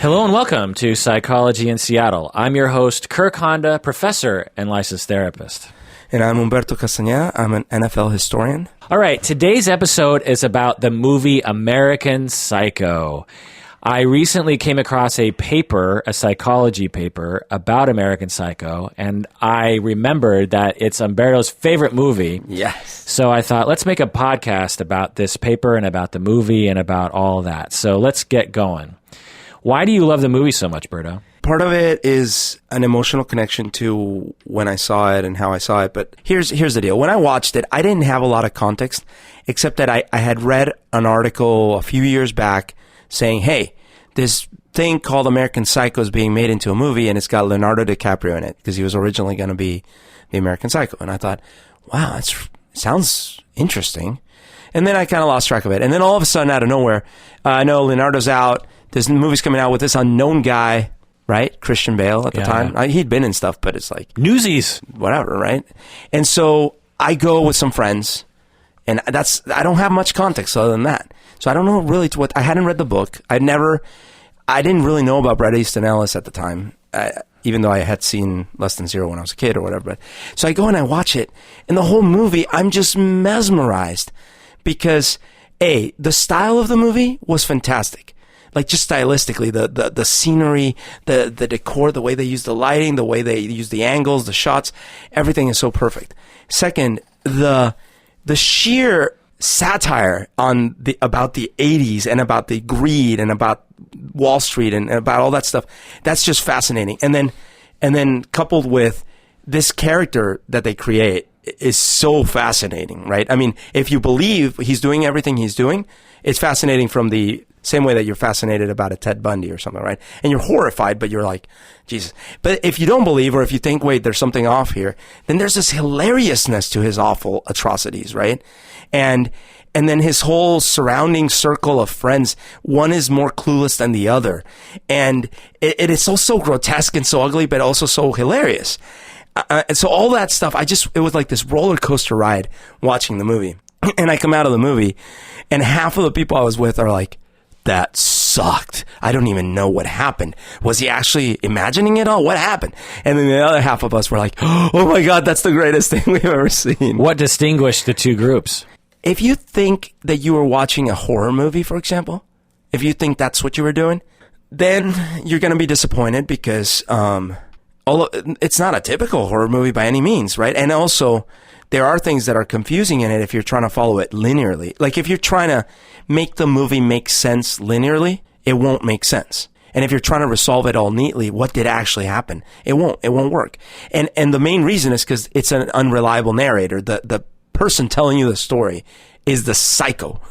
Hello and welcome to Psychology in Seattle. I'm your host, Kirk Honda, professor and licensed therapist. And I'm Humberto Castañeda. I'm an NFL historian. All right, today's episode is about the movie American Psycho. I recently came across a paper, a psychology paper, about American Psycho, and I remembered that it's Humberto's favorite movie. Yes. So I thought, let's make a podcast about this paper and about the movie and about all of that. So let's get going. Why do you love the movie so much, Berto? Part of it is an emotional connection to when I saw it and how I saw it. But here's the deal. When I watched it, I didn't have a lot of context, except that I had read an article a few years back saying, hey, this thing called American Psycho is being made into a movie, and it's got Leonardo DiCaprio in it because he was originally going to be the American Psycho. And I thought, wow, that sounds interesting. And then I kind of lost track of it. And then all of a sudden, out of nowhere, I know Leonardo's out. This movie's coming out with this unknown guy, right? Christian Bale at the time. He'd been in stuff, but it's like Newsies, whatever, right? And so I go with some friends, and I don't have much context other than that. So I don't know really I hadn't read the book. I didn't really know about Bret Easton Ellis at the time, even though I had seen Less Than Zero when I was a kid or whatever. But so I go and I watch it, and the whole movie, I'm just mesmerized because the style of the movie was fantastic. Like just stylistically, the scenery, the decor, the way they use the lighting, the way they use the angles, the shots, everything is so perfect. Second, the sheer satire about the 80s and about the greed and about Wall Street and about all that stuff, that's just fascinating. And then coupled with this character that they create is so fascinating, right? I mean, if you believe he's doing everything he's doing, it's fascinating from the same way that you're fascinated about a Ted Bundy or something, right? And you're horrified, but you're like, Jesus. But if you don't believe, or if you think, wait, there's something off here, then there's this hilariousness to his awful atrocities, right? And then his whole surrounding circle of friends, one is more clueless than the other. And it is so grotesque and so ugly, but also so hilarious. And so all that stuff, it was like this roller coaster ride watching the movie. And I come out of the movie, and half of the people I was with are like, that sucked. I don't even know what happened. Was he actually imagining it all? What happened? And then the other half of us were like, oh my God, that's the greatest thing we've ever seen. What distinguished the two groups? If you think that you were watching a horror movie, for example, if you think that's what you were doing, then you're going to be disappointed because it's not a typical horror movie by any means, right? And also, there are things that are confusing in it if you're trying to follow it linearly. Like if you're trying to make the movie make sense linearly, it won't make sense. And if you're trying to resolve it all neatly, what did actually happen? It won't work. And the main reason is because it's an unreliable narrator. The person telling you the story is the psycho.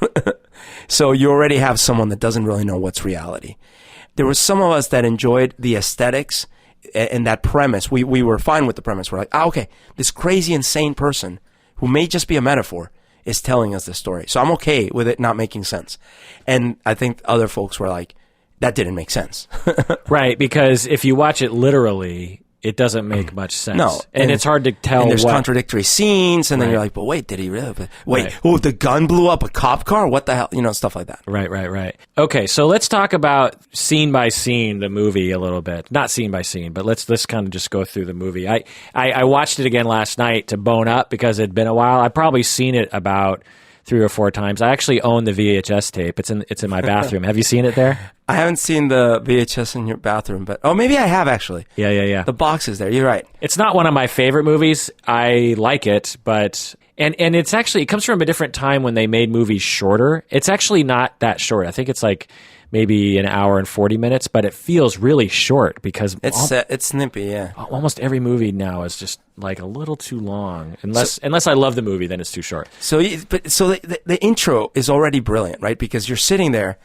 So you already have someone that doesn't really know what's reality. There were some of us that enjoyed the aesthetics and that premise. We were fine with the premise. We're like, okay, this crazy, insane person who may just be a metaphor is telling us this story. So I'm okay with it not making sense. And I think other folks were like, that didn't make sense. Right, because if you watch it literally, it doesn't make much sense. No. And it's hard to tell. And there's contradictory scenes, and then you're like, but wait, did he really? Wait, the gun blew up a cop car? What the hell? Stuff like that. Right. Okay, so let's talk about scene by scene the movie a little bit. Not scene by scene, but let's kind of just go through the movie. I watched it again last night to bone up because it had been a while. I've probably seen it about 3 or 4 times. I actually own the VHS tape. It's in my bathroom. Have you seen it there? I haven't seen the VHS in your bathroom, but maybe I have actually. Yeah. The box is there. You're right. It's not one of my favorite movies. I like it, but and it's actually, it comes from a different time when they made movies shorter. It's actually not that short. I think it's like maybe an hour and 40 minutes, but it feels really short because it's snippy, yeah. Almost every movie now is just like a little too long. Unless I love the movie, then it's too short. So the intro is already brilliant, right? Because you're sitting there,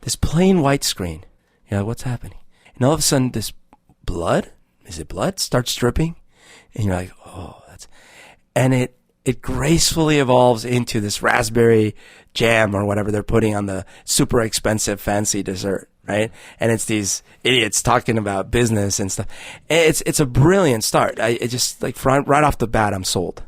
this plain white screen. You're like, what's happening? And all of a sudden, this blood, is it blood? Starts dripping. And you're like, and it gracefully evolves into this raspberry jam or whatever they're putting on the super expensive fancy dessert, right? And it's these idiots talking about business and stuff. It's a brilliant start. It just like right off the bat, I'm sold.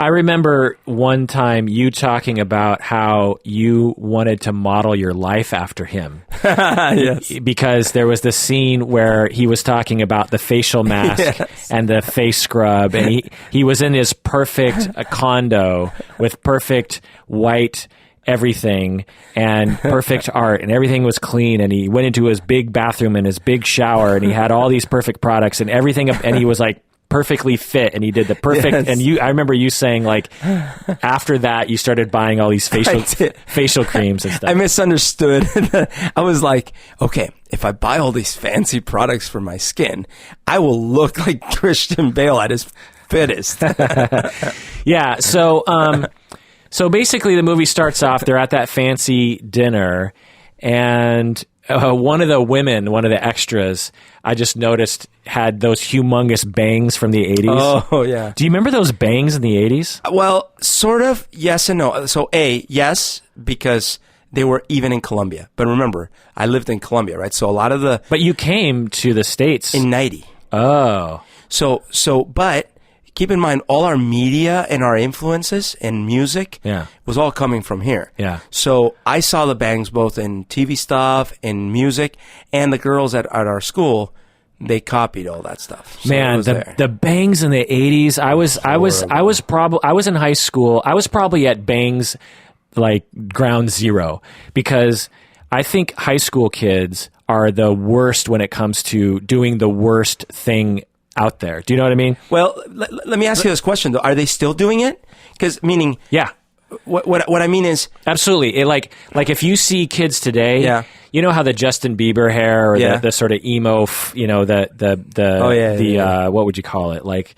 I remember one time you talking about how you wanted to model your life after him. Yes. Because there was this scene where he was talking about the facial mask Yes. and the face scrub, and he was in his perfect condo with perfect white everything and perfect art, and everything was clean, and he went into his big bathroom and his big shower, and he had all these perfect products and everything, and he was like perfectly fit, and he did the perfect. Yes. And I remember you saying, like, after that you started buying all these facial creams and stuff. I misunderstood. I was like, okay, if I buy all these fancy products for my skin, I will look like Christian Bale at his fittest. Yeah. So basically the movie starts off, they're at that fancy dinner, and one of the extras, I just noticed, had those humongous bangs from the 80s. Oh, yeah. Do you remember those bangs in the 80s? Well, sort of, yes and no. So, yes, because they were even in Colombia. But remember, I lived in Colombia, right? So a lot of the... But you came to the States. In 90. Oh. But keep in mind, all our media and our influences and music was all coming from here. Yeah. So I saw the bangs both in TV stuff, in music, and the girls at our school, they copied all that stuff. So Man, the bangs in the 80s. I was in high school. I was probably at bangs like ground zero, because I think high school kids are the worst when it comes to doing the worst thing out there. Do you know what I mean? Well, let me ask you this question though: are they still doing it? Because meaning, yeah. What I mean is, absolutely. Like if you see kids today, you know how the Justin Bieber hair or the sort of emo, what would you call it? Like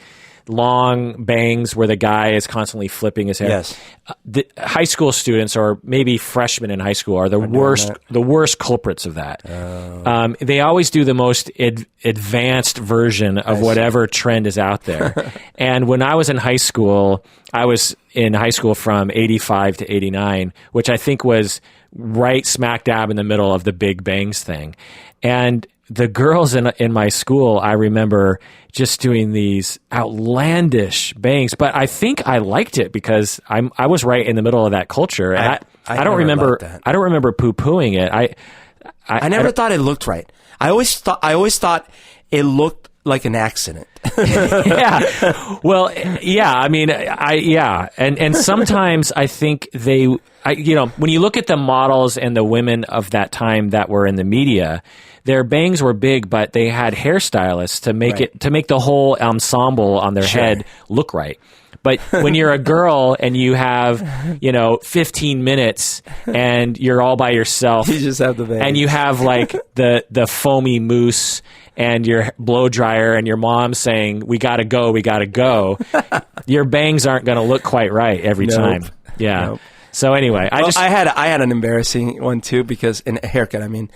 long bangs where the guy is constantly flipping his hair. Yes. The high school students, or maybe freshmen in high school, are the worst culprits of that. Oh. They always do the most advanced version of whatever trend is out there. And when I was in high school, I was in high school from 85 to 89, which I think was right smack dab in the middle of the big bangs thing. And the girls in my school, I remember just doing these outlandish bangs, but I think I liked it because I was right in the middle of that culture, and I don't remember poo-pooing it. I never thought it looked right. I always thought it looked like an accident. Yeah. Well, yeah. I mean, and sometimes I think when you look at the models and the women of that time that were in the media, their bangs were big, but they had hairstylists to make the whole ensemble on their head look right. But when you're a girl and you have, 15 minutes and you're all by yourself, you just have the bangs, and you have like the foamy mousse and your blow dryer, and your mom saying, we gotta go, your bangs aren't going to look quite right every time. Yeah. Nope. So anyway, I had an embarrassing one too, because in a haircut, I mean,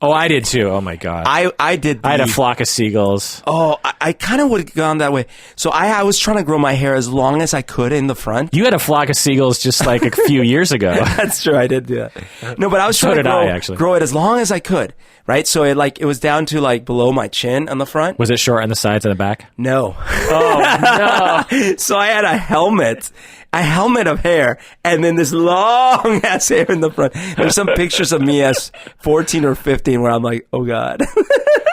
I did too. Oh my God. I had a flock of seagulls. Oh, I kind of would have gone that way. So I was trying to grow my hair as long as I could in the front. You had a flock of seagulls just like a few years ago. That's true. I did do that. No, but I was trying to grow it as long as I could. Right. So it was down to like below my chin on the front. Was it short on the sides and the back? No. Oh no. So I had a helmet of hair, and then this long ass hair in the front. There's some pictures of me as 14 or 15 where I'm like, oh God.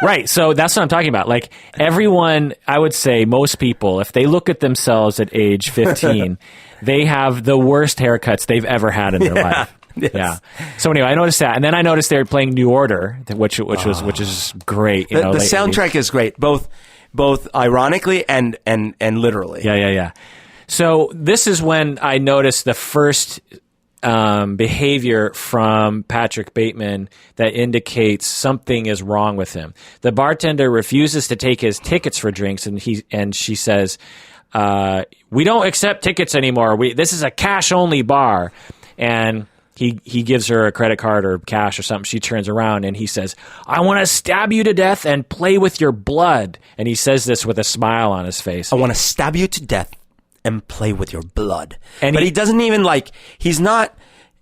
Right. So that's what I'm talking about. Like everyone, I would say most people, if they look at themselves at age 15, they have the worst haircuts they've ever had in their life. Yes. Yeah. So anyway, I noticed that, and then I noticed they were playing New Order, which is great. The soundtrack is great, both ironically and literally. Yeah. So this is when I noticed the first behavior from Patric Bateman that indicates something is wrong with him. The bartender refuses to take his tickets for drinks, and she says, "We don't accept tickets anymore. This is a cash only bar." And he gives her a credit card or cash or something. She turns around and he says, "I want to stab you to death and play with your blood." And he says this with a smile on his face. I want to stab you to death and play with your blood. But he doesn't even he's not,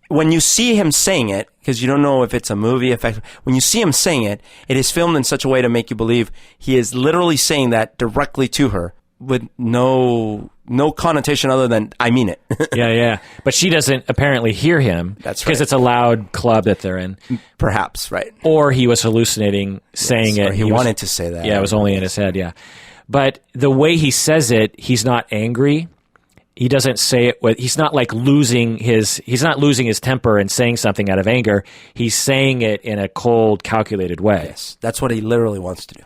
when you see him saying it, because you don't know if it's a movie effect, when you see him saying it, it is filmed in such a way to make you believe he is literally saying that directly to her with no connotation other than I mean it. Yeah. But she doesn't apparently hear him. That's because right. it's a loud club that they're in. Perhaps, right. Or he was hallucinating, saying it. Or he wanted to say that. Yeah, it was only in his head. Yeah, but the way he says it, he's not angry. He doesn't say it with. He's not like losing his. He's not losing his temper and saying something out of anger. He's saying it in a cold, calculated way. Yes, that's what he literally wants to do.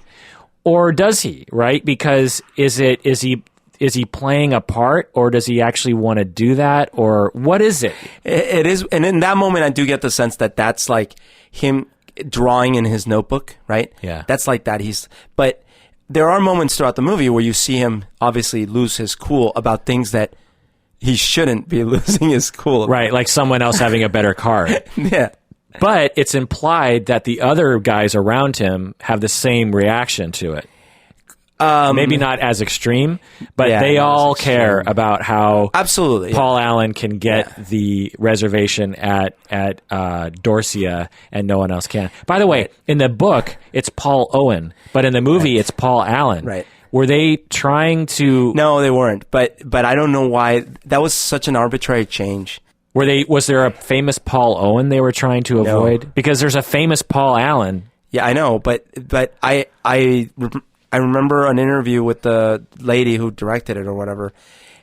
Or does he? Right? Because is he playing a part, or does he actually want to do that, or what is it? It is, and in that moment, I do get the sense that that's like him drawing in his notebook, right? Yeah, that's like that. But there are moments throughout the movie where you see him obviously lose his cool about things that he shouldn't be losing his cool about. Right, like someone else having a better car. Yeah. But it's implied that the other guys around him have the same reaction to it. Maybe not as extreme, but they all care about how absolutely Paul Allen can get the reservation at Dorsia and no one else can. By the way, in the book, it's Paul Owen, but in the movie, it's Paul Allen. Right. Were they trying to... No, they weren't. But I don't know why. That was such an arbitrary change. Was there a famous Paul Owen they were trying to avoid? Because there's a famous Paul Allen. Yeah, I know, but I remember an interview with the lady who directed it or whatever,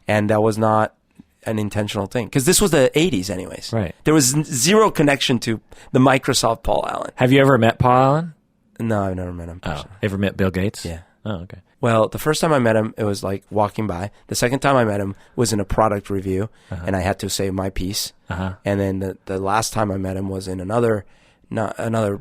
and that was not an intentional thing. Because this was the 80s anyways. Right. There was zero connection to the Microsoft Paul Allen. Have you ever met Paul Allen? No, I've never met him. Oh, ever met Bill Gates? Yeah. Oh, okay. Well, the first time I met him, it was like walking by. The second time I met him was in a product review, and I had to say my piece. And then the last time I met him was in another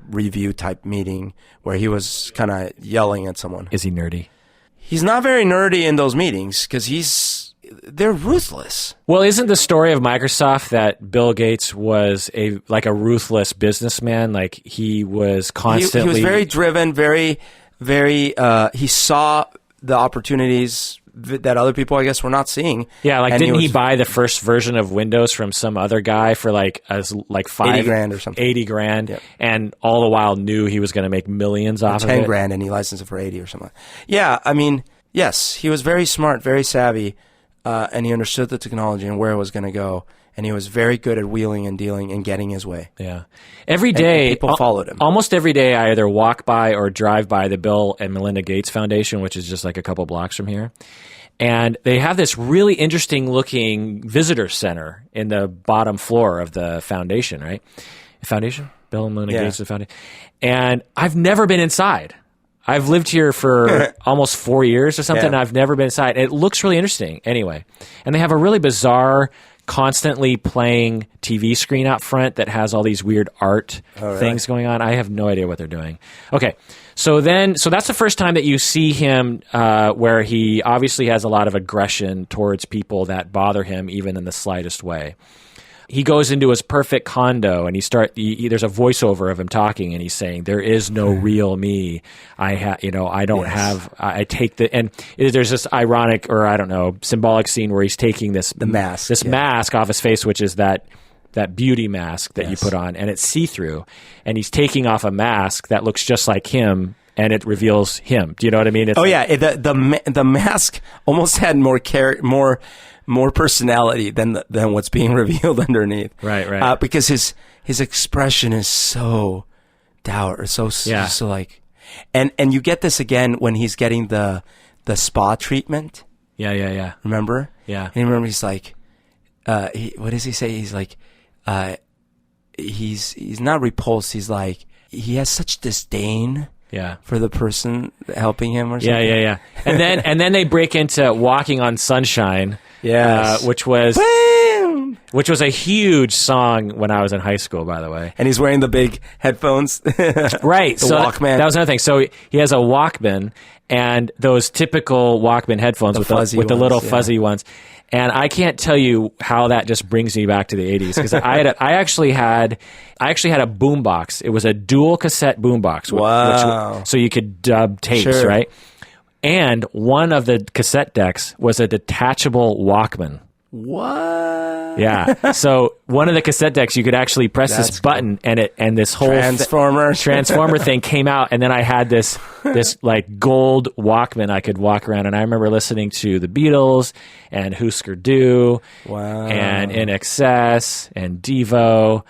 review type meeting where he was kind of yelling at someone. Is he nerdy? He's not very nerdy in those meetings because they're ruthless. Well, isn't the story of Microsoft that Bill Gates was a ruthless businessman? Like he was constantly... He was very driven, very... he saw the opportunities that other people, I guess, were not seeing. Yeah, like didn't he buy the first version of Windows from some other guy for like $80,000 or something? $80,000, yep. And all the while knew he was going to make millions off of it. $10,000, and he licensed it for 80 or something. Yeah, I mean, yes, he was very smart, very savvy, and he understood the technology and where it was going to go. And he was very good at wheeling and dealing and getting his way. Yeah. Every day, and people followed him. Almost every day, I either walk by or drive by the Bill and Melinda Gates Foundation, which is just like a couple blocks from here. And they have this really interesting looking visitor center in the bottom floor of the foundation, right? Foundation? Bill and Melinda Gates Foundation. And I've never been inside. I've lived here for almost 4 years or something, and I've never been inside. It looks really interesting anyway. And they have a really bizarre... constantly playing TV screen out front that has all these weird art things going on. I have no idea what they're doing. Okay, so that's the first time that you see him where he obviously has a lot of aggression towards people that bother him even in the slightest way. He goes into his perfect condo and there's a voiceover of him talking and he's saying, "There is no real me. I take the," and there's this ironic or I don't know, symbolic scene where he's taking this mask off his face, which is that beauty mask that you put on, and it's see-through, and he's taking off a mask that looks just like him. And it reveals him. Do you know what I mean? It's the mask almost had more personality than what's being revealed underneath. Right. Because his expression is so dour, so like, and you get this again when he's getting the spa treatment. Yeah. Remember? Yeah. And remember, he's like, what does he say? He's like, he's not repulsed. He's like, he has such disdain. Yeah, for the person helping him or something. Yeah. And then they break into "Walking on Sunshine," which was a huge song when I was in high school, by the way. And he's wearing the big headphones, right? The Walkman. That was another thing. So he has a Walkman and those typical Walkman headphones with the little fuzzy ones. And I can't tell you how that just brings me back to the 80s because I actually had a boombox. It was a dual cassette boombox. Wow! So you could dub tapes, right? And one of the cassette decks was a detachable Walkman. What? Yeah. So one of the cassette decks, you could actually press this button, and this whole transformer thing came out, and then I had this like gold Walkman I could walk around, and I remember listening to the Beatles and Husker Du, and In Excess and Devo,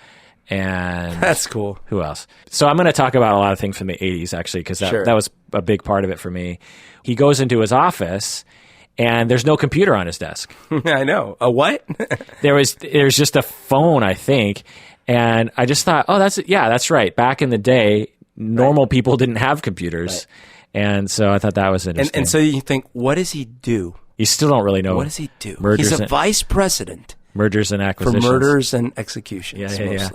and that's cool. Who else? So I'm going to talk about a lot of things from the 80s actually, because that was a big part of it for me. He goes into his office, and there's no computer on his desk. I know. A what? There's just a phone, I think. And I just thought, that's right. Back in the day, normal people didn't have computers. Right. And so I thought that was interesting. And so you think, what does he do? You still don't really know. What does he do? He's a vice president. Mergers and acquisitions. For murders and executions. Yeah.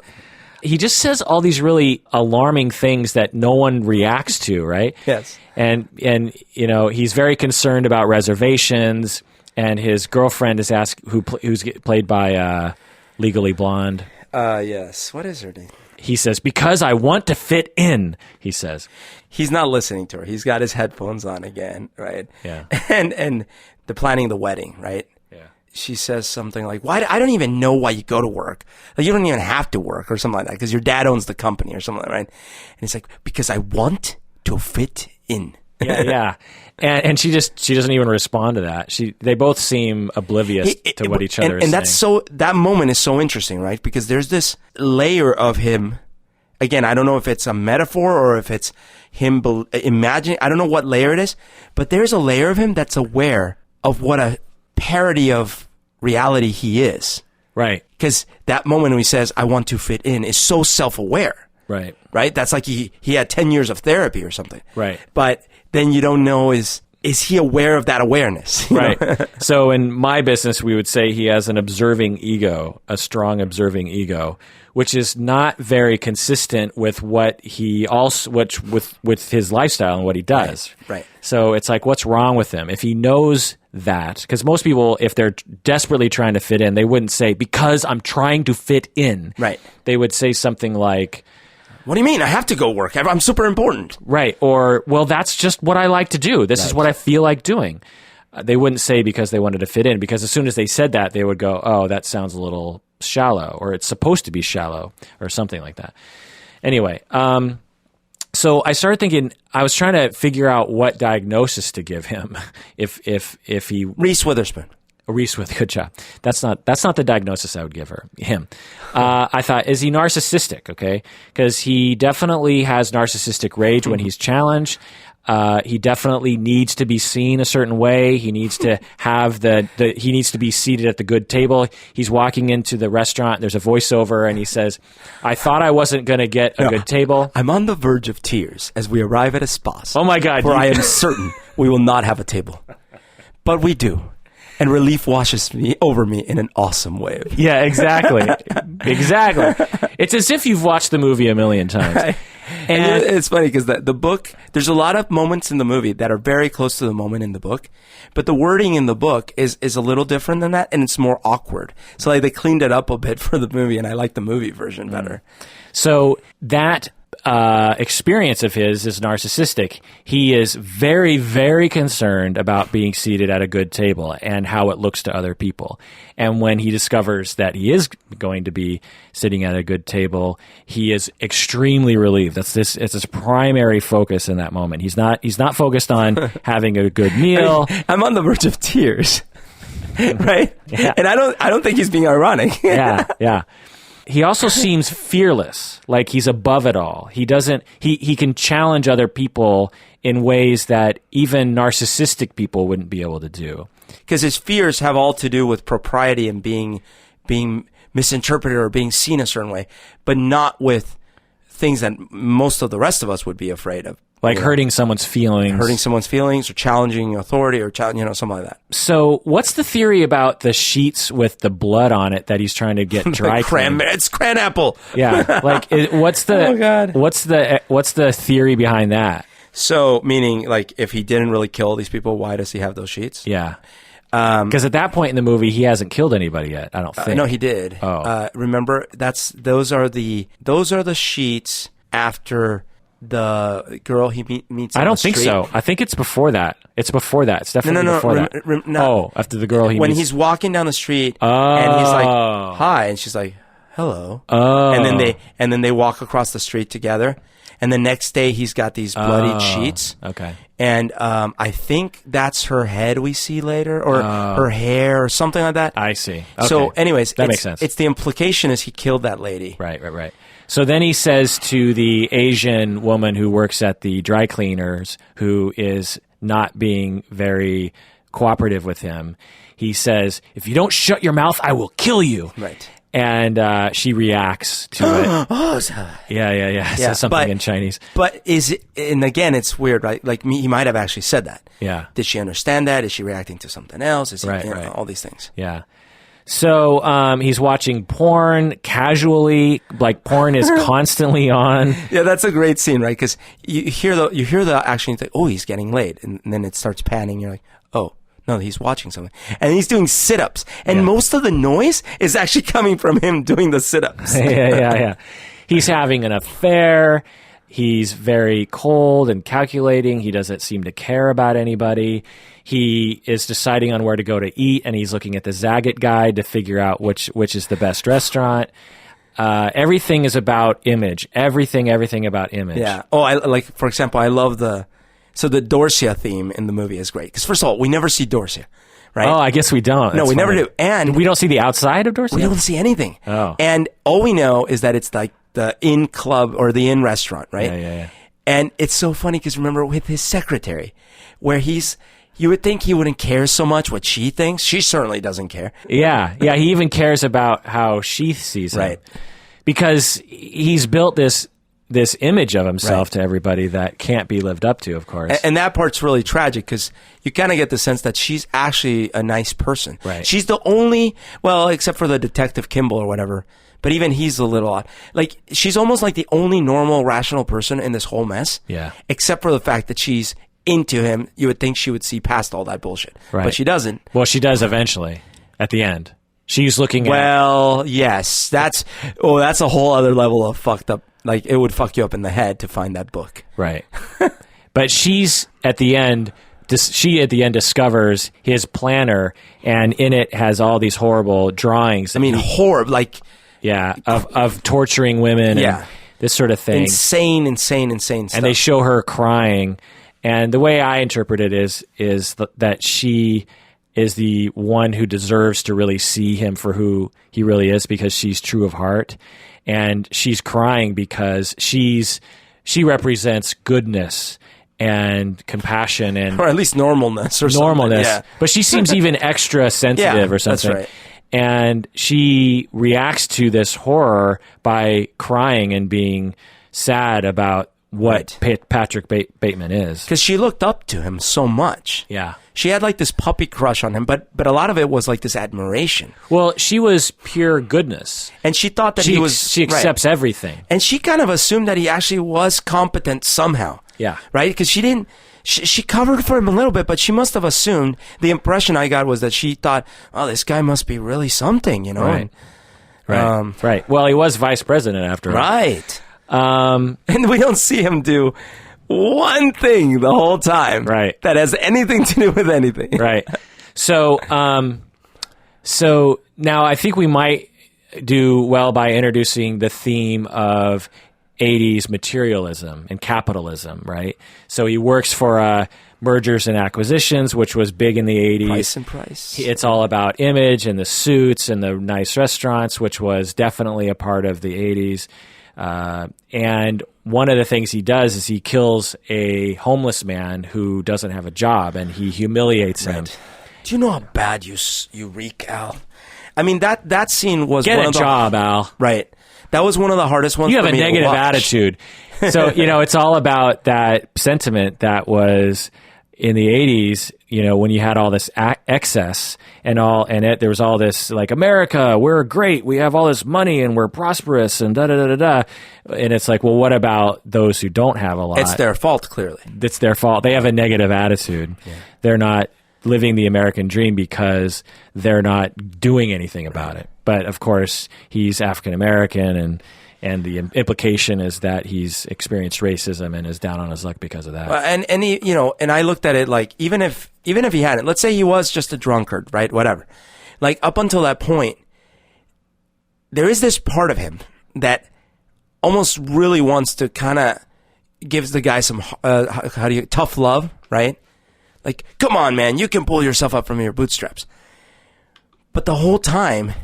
He just says all these really alarming things that no one reacts to, right? Yes. And you know, he's very concerned about reservations, and his girlfriend is who's played by Legally Blonde. Yes. What is her name? He says, "Because I want to fit in," he says. He's not listening to her. He's got his headphones on again, right? Yeah. And they're planning the wedding, right? She says something like, "Why? I don't even know why you go to work. Like, you don't even have to work," or something like that, because your dad owns the company or something like that, right? And he's like, "Because I want to fit in." Yeah. And she doesn't even respond to that. They both seem oblivious to what each other is saying. And that moment is so interesting, right? Because there's this layer of him. Again, I don't know if it's a metaphor or if it's him imagining. I don't know what layer it is, but there's a layer of him that's aware of what a parody of reality he is. Right. Because that moment when he says, "I want to fit in," is so self-aware. Right. Right? That's like he had 10 years of therapy or something. Right. But then you don't know, is he aware of that awareness? Right. So in my business, we would say he has an observing ego, a strong observing ego, which is not very consistent with what he also, with his lifestyle and what he does. Right. So it's like, what's wrong with him? If he knows that, because most people, if they're desperately trying to fit in, they wouldn't say, "Because I'm trying to fit in." Right. They would say something like, "What do you mean? I have to go work. I'm super important." Right. Or, "Well, that's just what I like to do. This is what I feel like doing." They wouldn't say because they wanted to fit in, because as soon as they said that, they would go, "Oh, that sounds a little shallow," or "It's supposed to be shallow," or something like that. Anyway, so I started thinking, I was trying to figure out what diagnosis to give him if he... Reese Witherspoon. Good job. That's not the diagnosis I would give him. I thought, is he narcissistic? Okay, because he definitely has narcissistic rage when he's challenged. He definitely needs to be seen a certain way. He needs to have he needs to be seated at the good table. He's walking into the restaurant. There's a voiceover, and he says, "I thought I wasn't going to get a good table. I'm on the verge of tears as we arrive at a spa. Oh my God! For I am certain we will not have a table, but we do." And relief washes over me in an awesome way. Yeah, exactly. Exactly. It's as if you've watched the movie a million times. Right. And it's funny because the book, there's a lot of moments in the movie that are very close to the moment in the book, but the wording in the book is a little different than that, and it's more awkward. So like they cleaned it up a bit for the movie, and I like the movie version better. So that experience of his is narcissistic. He is very, very concerned about being seated at a good table and how it looks to other people. And when he discovers that he is going to be sitting at a good table, he is extremely relieved. It's his primary focus in that moment. He's not focused on having a good meal. I'm on the verge of tears. Right? Yeah. And I don't think he's being ironic. Yeah. He also seems fearless, like he's above it all. He can challenge other people in ways that even narcissistic people wouldn't be able to do. Because his fears have all to do with propriety and being misinterpreted or being seen a certain way, but not with things that most of the rest of us would be afraid of. Like hurting someone's feelings. Or challenging authority or something like that. So what's the theory about the sheets with the blood on it that he's trying to get dry cleaned? It's cranapple. Yeah. Like what's the Oh God. What's the theory behind that? So meaning like if he didn't really kill these people, why does he have those sheets? Yeah. Because at that point in the movie, he hasn't killed anybody yet. I don't think. No, he did. Oh. Remember, those are the sheets after the girl he meets. I on don't the think street. so. I think it's before that. It's before that. It's definitely before that. No. After the girl he when meets. he's walking down the street and he's like, "Hi," and she's like, "Hello," and then they walk across the street together. And the next day he's got these bloodied sheets. Okay. And I think that's her head we see later, or her hair, or something like that. I see. Okay. So, anyways, that makes sense. It's the implication is he killed that lady. Right. So then he says to the Asian woman who works at the dry cleaners, who is not being very cooperative with him, he says, "If you don't shut your mouth, I will kill you." Right. And she reacts to it. Yeah. Says something in Chinese. But is it? And again, it's weird, right? Like he might have actually said that. Yeah. Did she understand that? Is she reacting to something else? Is right. All these things. Yeah. So he's watching porn casually, like porn is constantly on. Yeah, that's a great scene, right? Because you hear the action, you think, oh, he's getting laid, and then it starts panning. You're like, oh. No, he's watching something. And he's doing sit-ups. And most of the noise is actually coming from him doing the sit-ups. Yeah. He's having an affair. He's very cold and calculating. He doesn't seem to care about anybody. He is deciding on where to go to eat, and he's looking at the Zagat guide to figure out which is the best restaurant. Everything is about image. Everything about image. Yeah. Oh, for example, I love the Dorsia theme in the movie is great. Because first of all, we never see Dorsia, right? Oh, I guess we don't. No, we never do. And we don't see the outside of Dorsia? We don't see anything. Oh. And all we know is that it's like the inn club or the inn restaurant, right? Yeah. And it's so funny because remember with his secretary, where you would think he wouldn't care so much what she thinks. She certainly doesn't care. Yeah. He even cares about how she sees him. Right. Because he's built this image of himself to everybody that can't be lived up to, of course. And that part's really tragic because you kind of get the sense that she's actually a nice person. Right. She's the only, well, except for the detective Kimball or whatever, but even he's a little odd. Like, she's almost like the only normal, rational person in this whole mess. Yeah. Except for the fact that she's into him. You would think she would see past all that bullshit. Right. But she doesn't. Well, she does eventually, at the end. She's looking at... Well, yes. That's a whole other level of fucked up. Like, it would fuck you up in the head to find that book. Right. But she at the end discovers his planner, and in it has all these horrible drawings. I mean, horrible. Like... Yeah, of torturing women and this sort of thing. Insane stuff. And they show her crying. And the way I interpret it is that she is the one who deserves to really see him for who he really is, because she's true of heart. And she's crying because she represents goodness and compassion, and or at least normalness or normalness. Yeah. But she seems even extra sensitive or something. That's right. And she reacts to this horror by crying and being sad about what Patric Bateman is. Because she looked up to him so much. Yeah. She had like this puppy crush on him, but a lot of it was like this admiration. Well, she was pure goodness. And she thought that she accepts everything. And she kind of assumed that he actually was competent somehow. Yeah. Right? Because she didn't... She covered for him a little bit, but she must have assumed. The impression I got was that she thought, oh, this guy must be really something, you know? Right. Right. Well, he was vice president after all. Right. And we don't see him do one thing the whole time. Right. That has anything to do with anything. Right. So now I think we might do well by introducing the theme of 80s materialism and capitalism, right? So he works for mergers and acquisitions, which was big in the 80s. Price and price. It's all about image and the suits and the nice restaurants, which was definitely a part of the 80s. And one of the things he does is he kills a homeless man who doesn't have a job, and he humiliates him. Do you know how bad you reek, Al? I mean, that scene was Get one a of the... job, Al. Right. That was one of the hardest ones. You have for a me to negative watch. attitude. So, it's all about that sentiment that was in the 80s, when you had all this excess and there was all this like, America, we're great. We have all this money and we're prosperous and da-da-da-da-da. And it's like, well, what about those who don't have a lot? It's their fault, clearly. It's their fault. They have a negative attitude. Yeah. They're not living the American dream because they're not doing anything about it. But of course, he's African American, and the implication is that he's experienced racism and is down on his luck because of that. And he, and I looked at it like even if he hadn't, let's say he was just a drunkard, right? Whatever. Like up until that point, there is this part of him that almost really wants to kind of gives the guy some tough love, right? Like, come on, man, you can pull yourself up from your bootstraps. But the whole time,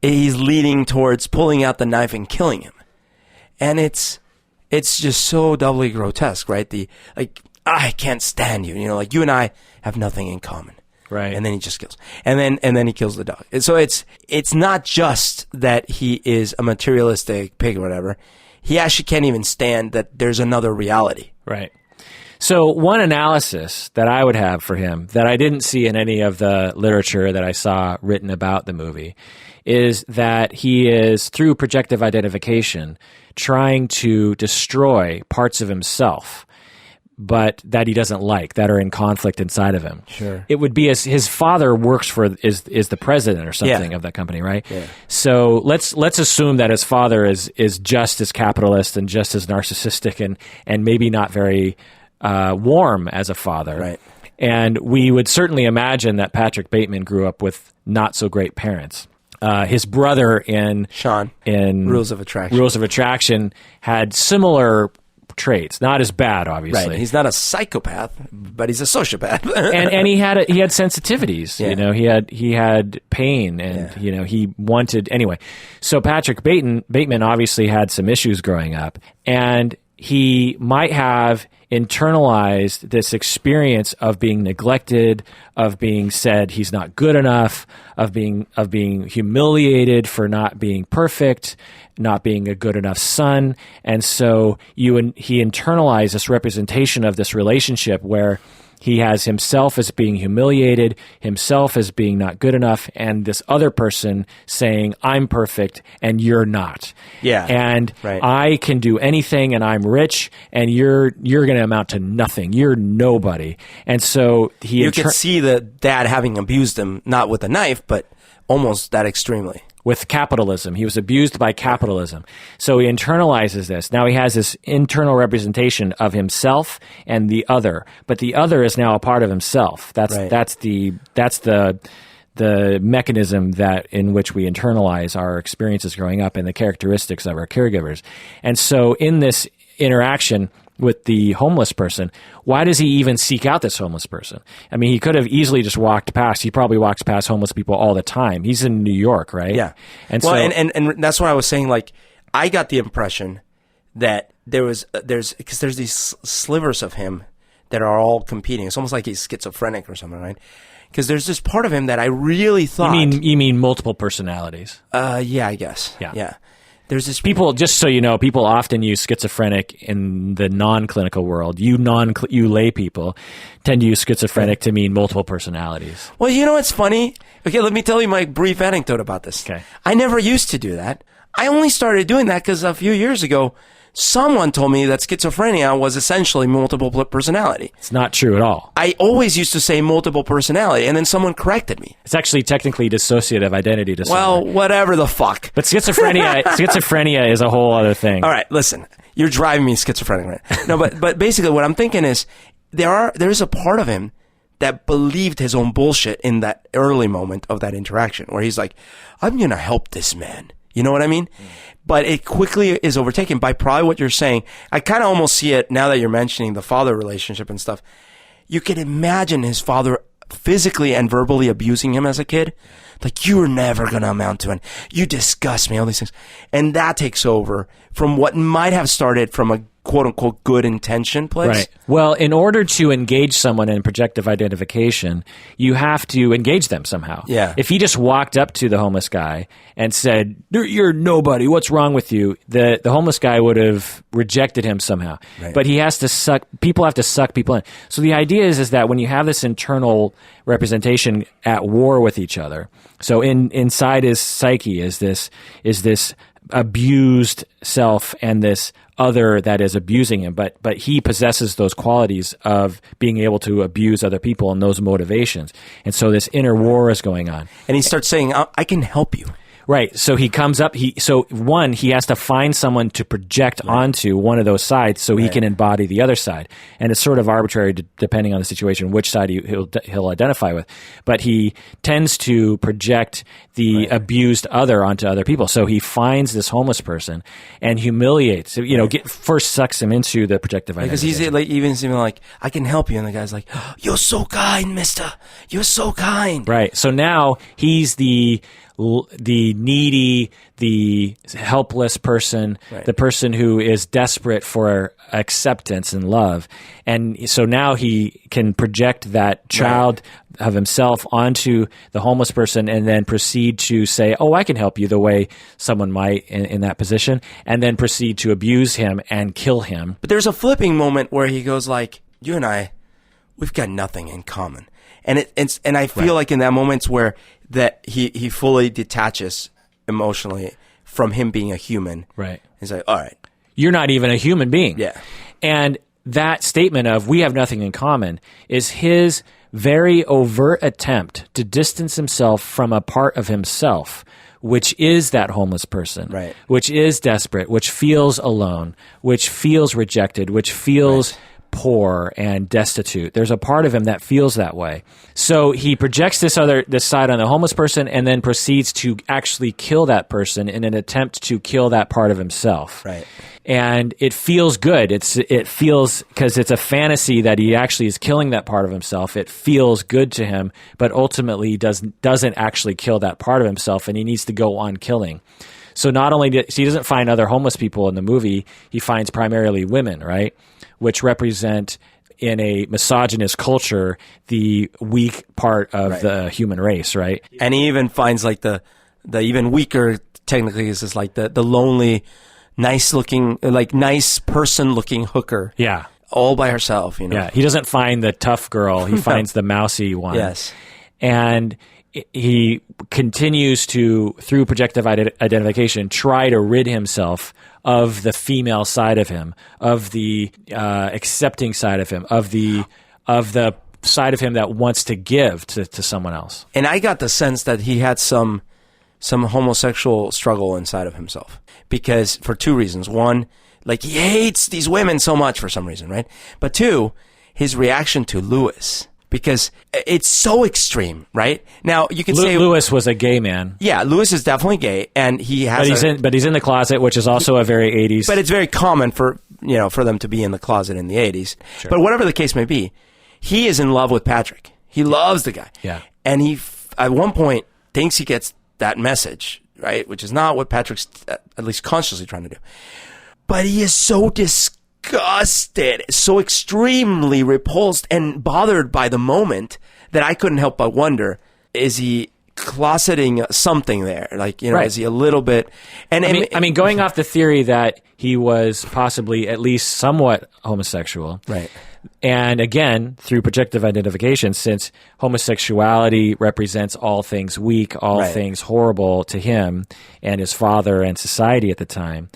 he's leading towards pulling out the knife and killing him. And it's just so doubly grotesque, right? I can't stand you. Like you and I have nothing in common. Right. And then he just kills. And then he kills the dog. And so it's not just that he is a materialistic pig or whatever. He actually can't even stand that there's another reality. Right. So one analysis that I would have for him that I didn't see in any of the literature that I saw written about the movie is that he is, through projective identification, trying to destroy parts of himself, but that he doesn't like, that are in conflict inside of him. Sure. It would be as his father works for, is the president or something of that company, right? Yeah. So let's assume that his father is just as capitalist and just as narcissistic and maybe not very warm as a father. Right. And we would certainly imagine that Patric Bateman grew up with not so great parents. His brother in Rules of Attraction had similar traits, not as bad, obviously. Right. He's not a psychopath, but he's a sociopath. and he had sensitivities. Yeah. He had pain, and he wanted anyway. So Patric Bateman obviously had some issues growing up, and he might have internalized this experience of being neglected, of being said he's not good enough, of being humiliated for not being perfect, not being a good enough son. And so he internalized this representation of this relationship where he has himself as being humiliated, himself as being not good enough, and this other person saying, I'm perfect and you're not. Yeah. And right. I can do anything and I'm rich and you're going to amount to nothing. You're nobody. And so you could see the dad having abused him, not with a knife, but almost that extremely. With capitalism. He was abused by capitalism. So he internalizes this. Now he has this internal representation of himself and the other, but the other is now a part of himself. That's the mechanism that in which we internalize our experiences growing up and the characteristics of our caregivers. And so in this interaction with the homeless person, why does he even seek out this homeless person? I mean, he could have easily just walked past. He probably walks past homeless people all the time. He's in New York, right? Yeah. And and that's what I was saying. Like, I got the impression that there's these slivers of him that are all competing. It's almost like he's schizophrenic or something, right? Because there's this part of him that I really thought. You mean multiple personalities? Yeah, I guess. Yeah. There's this people, just so you know, people often use schizophrenic in the non-clinical world. You lay people tend to use schizophrenic to mean multiple personalities. Well, it's funny. Okay, let me tell you my brief anecdote about this. Okay. I never used to do that. I only started doing that because a few years ago, someone told me that schizophrenia was essentially multiple personality. It's not true at all. I always used to say multiple personality, and then someone corrected me. It's actually technically dissociative identity disorder. Well, whatever the fuck. But schizophrenia is a whole other thing. All right, listen. You're driving me schizophrenic right now. No, but basically what I'm thinking is there's a part of him that believed his own bullshit in that early moment of that interaction where he's like, I'm going to help this man. You know what I mean? But it quickly is overtaken by probably what you're saying. I kind of almost see it now that you're mentioning the father relationship and stuff. You can imagine his father physically and verbally abusing him as a kid. Like, you're never going to amount to it. You disgust me, all these things. And that takes over from what might have started from a quote-unquote good intention place. Right. Well, in order to engage someone in projective identification, you have to engage them somehow. Yeah. If he just walked up to the homeless guy and said, you're nobody, what's wrong with you? The homeless guy would have rejected him somehow. Right. But people have to suck people in. So the idea is that when you have this internal representation at war with each other, so inside his psyche is this abused self and this other that is abusing him, but he possesses those qualities of being able to abuse other people and those motivations. And so this inner war is going on. And he starts saying, I can help you. Right. So he comes up. He has to find someone to project onto one of those sides, so he can embody the other side. And it's sort of arbitrary depending on the situation, which side he'll identify with. But he tends to project the abused other onto other people. So he finds this homeless person and humiliates. First sucks him into the projective identity. Because he's like even seeming like, I can help you, and the guy's like, oh, you're so kind, Mister. You're so kind. Right. So now he's the needy, the helpless person, the person who is desperate for acceptance and love. And so now he can project that child of himself onto the homeless person and then proceed to say, oh, I can help you the way someone might in that position, and then proceed to abuse him and kill him. But there's a flipping moment where he goes like, you and I, we've got nothing in common. And I feel like in that moments where that he fully detaches emotionally from him being a human. Right. He's like, all right. You're not even a human being. Yeah. And that statement of we have nothing in common is his very overt attempt to distance himself from a part of himself, which is that homeless person, which is desperate, which feels alone, which feels rejected, which feels poor and destitute. There's a part of him that feels that way. So he projects this side on the homeless person and then proceeds to actually kill that person in an attempt to kill that part of himself. Right. And it feels good. It feels, because it's a fantasy that he actually is killing that part of himself. It feels good to him, but ultimately he doesn't actually kill that part of himself, and he needs to go on killing. So not only he doesn't find other homeless people in the movie, he finds primarily women, right? Which represent, in a misogynist culture, the weak part of the human race, right? And he even finds like the even weaker, technically, is just like the lonely, nice person looking hooker. Yeah. All by herself, Yeah. He doesn't find the tough girl. He finds the mousy one. Yes. And he continues to, through projective identification, try to rid himself of the female side of him, of the accepting side of him, of the side of him that wants to give to someone else. And I got the sense that he had some homosexual struggle inside of himself, because for two reasons. One, like, he hates these women so much for some reason, right? But two, his reaction to Lewis, because it's so extreme, right? Now you can say Lewis was a gay man. Yeah, Lewis is definitely gay, and he has. But he's in the closet, which is also a very 80s. But it's very common for them to be in the closet in the 80s. Sure. But whatever the case may be, he is in love with Patric. He loves the guy. Yeah. And he at one point thinks he gets that message, right? Which is not what Patric's at least consciously trying to do. But he is so disgusted, so extremely repulsed and bothered by the moment that I couldn't help but wonder, is he closeting something there? Like, is he a little bit... And I mean, going off the theory that he was possibly at least somewhat homosexual. Right. And again, through projective identification, since homosexuality represents all things weak, all things horrible to him and his father and society at the time,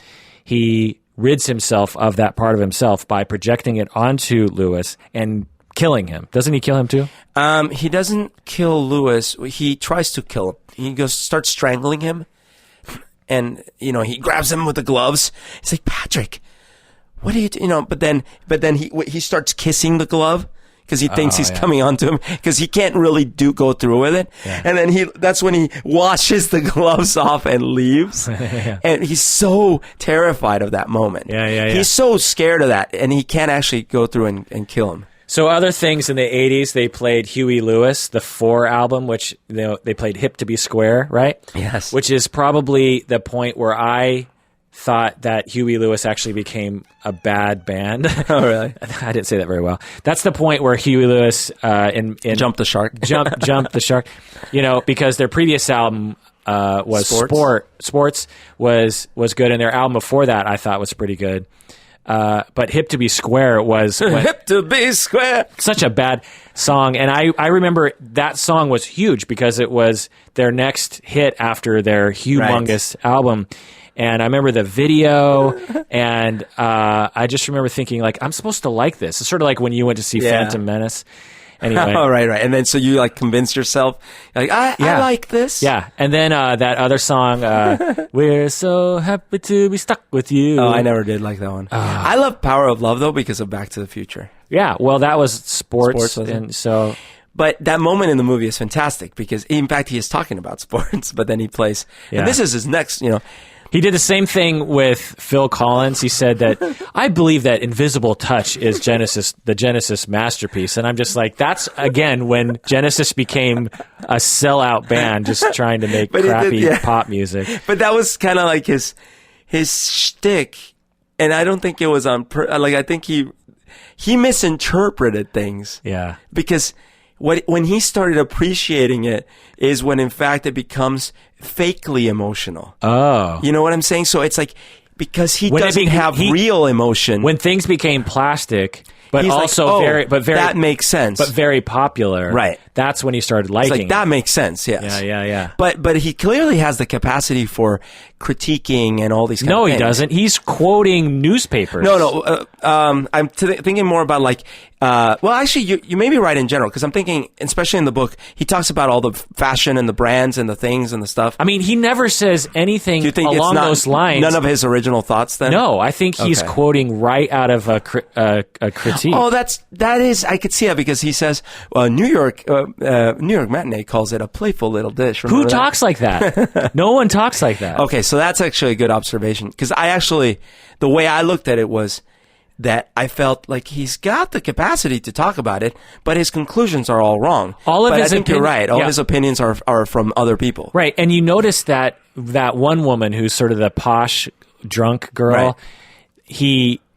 he rids himself of that part of himself by projecting it onto Lewis and killing him. Doesn't he kill him too? He doesn't kill Lewis. He tries to kill him. He starts strangling him, and he grabs him with the gloves. He's like, Patric, what are you But then he starts kissing the glove, because he thinks he's coming onto him, because he can't really go through with it. Yeah. And then that's when he washes the gloves off and leaves. And he's so terrified of that moment. He's so scared of that, and he can't actually go through and kill him. So other things in the 80s, they played Huey Lewis, the 4 album, which they played Hip to Be Square, right? Yes. Which is probably the point where I thought that Huey Lewis actually became a bad band. Oh, really? I didn't say that very well. That's the point where Huey Lewis in Jumped the Shark. Jumped the Shark. Because their previous album was Sports was good, and their album before that I thought was pretty good. But Hip to Be Square was... Hip to Be Square! Such a bad song. And I remember that song was huge because it was their next hit after their humongous album. And I remember the video, and I just remember thinking, like, I'm supposed to like this. It's sort of like when you went to see Phantom Menace. Anyway. Oh, right. And then so you like convince yourself, like, I like this. Yeah. And then that other song, We're So Happy to Be Stuck With You. Oh, I never did like that one. I love Power of Love, though, because of Back to the Future. Yeah. Well, that was sports wasn't it? so... But that moment in the movie is fantastic because, in fact, he is talking about sports, but then he plays. Yeah. And this is his next, He did the same thing with Phil Collins. He said that, I believe that Invisible Touch is the Genesis masterpiece. And I'm just like, that's, again, when Genesis became a sellout band just trying to make crappy pop music. But that was kind of like his shtick. And I don't think it was on, I think he misinterpreted things. Yeah. Because when he started appreciating it is when, in fact, it becomes fakely emotional. Oh. You know what I'm saying? So it's like, because he doesn't have real emotion. When things became plastic, but he's also like, that makes sense. But very popular. Right. That's when he started liking it's like, that makes sense, yes. Yeah. But he clearly has the capacity for critiquing and all these kind of things. No, he doesn't. He's quoting newspapers. No. I'm thinking more about like, well, actually, you may be right in general, because I'm thinking, especially in the book, he talks about all the fashion and the brands and the things and the stuff. I mean, he never says anything along those lines. None of his original thoughts then? No, I think he's quoting right out of a critique. Oh, that is, I could see that, because he says, New York Matinee calls it a playful little dish. Who talks like that? No one talks like that. Okay, so that's actually a good observation, because the way I looked at it was that I felt like he's got the capacity to talk about it, but his conclusions are all wrong. I think you're right. All of his opinions are from other people. Right, and you notice that one woman who's sort of the posh drunk girl, right.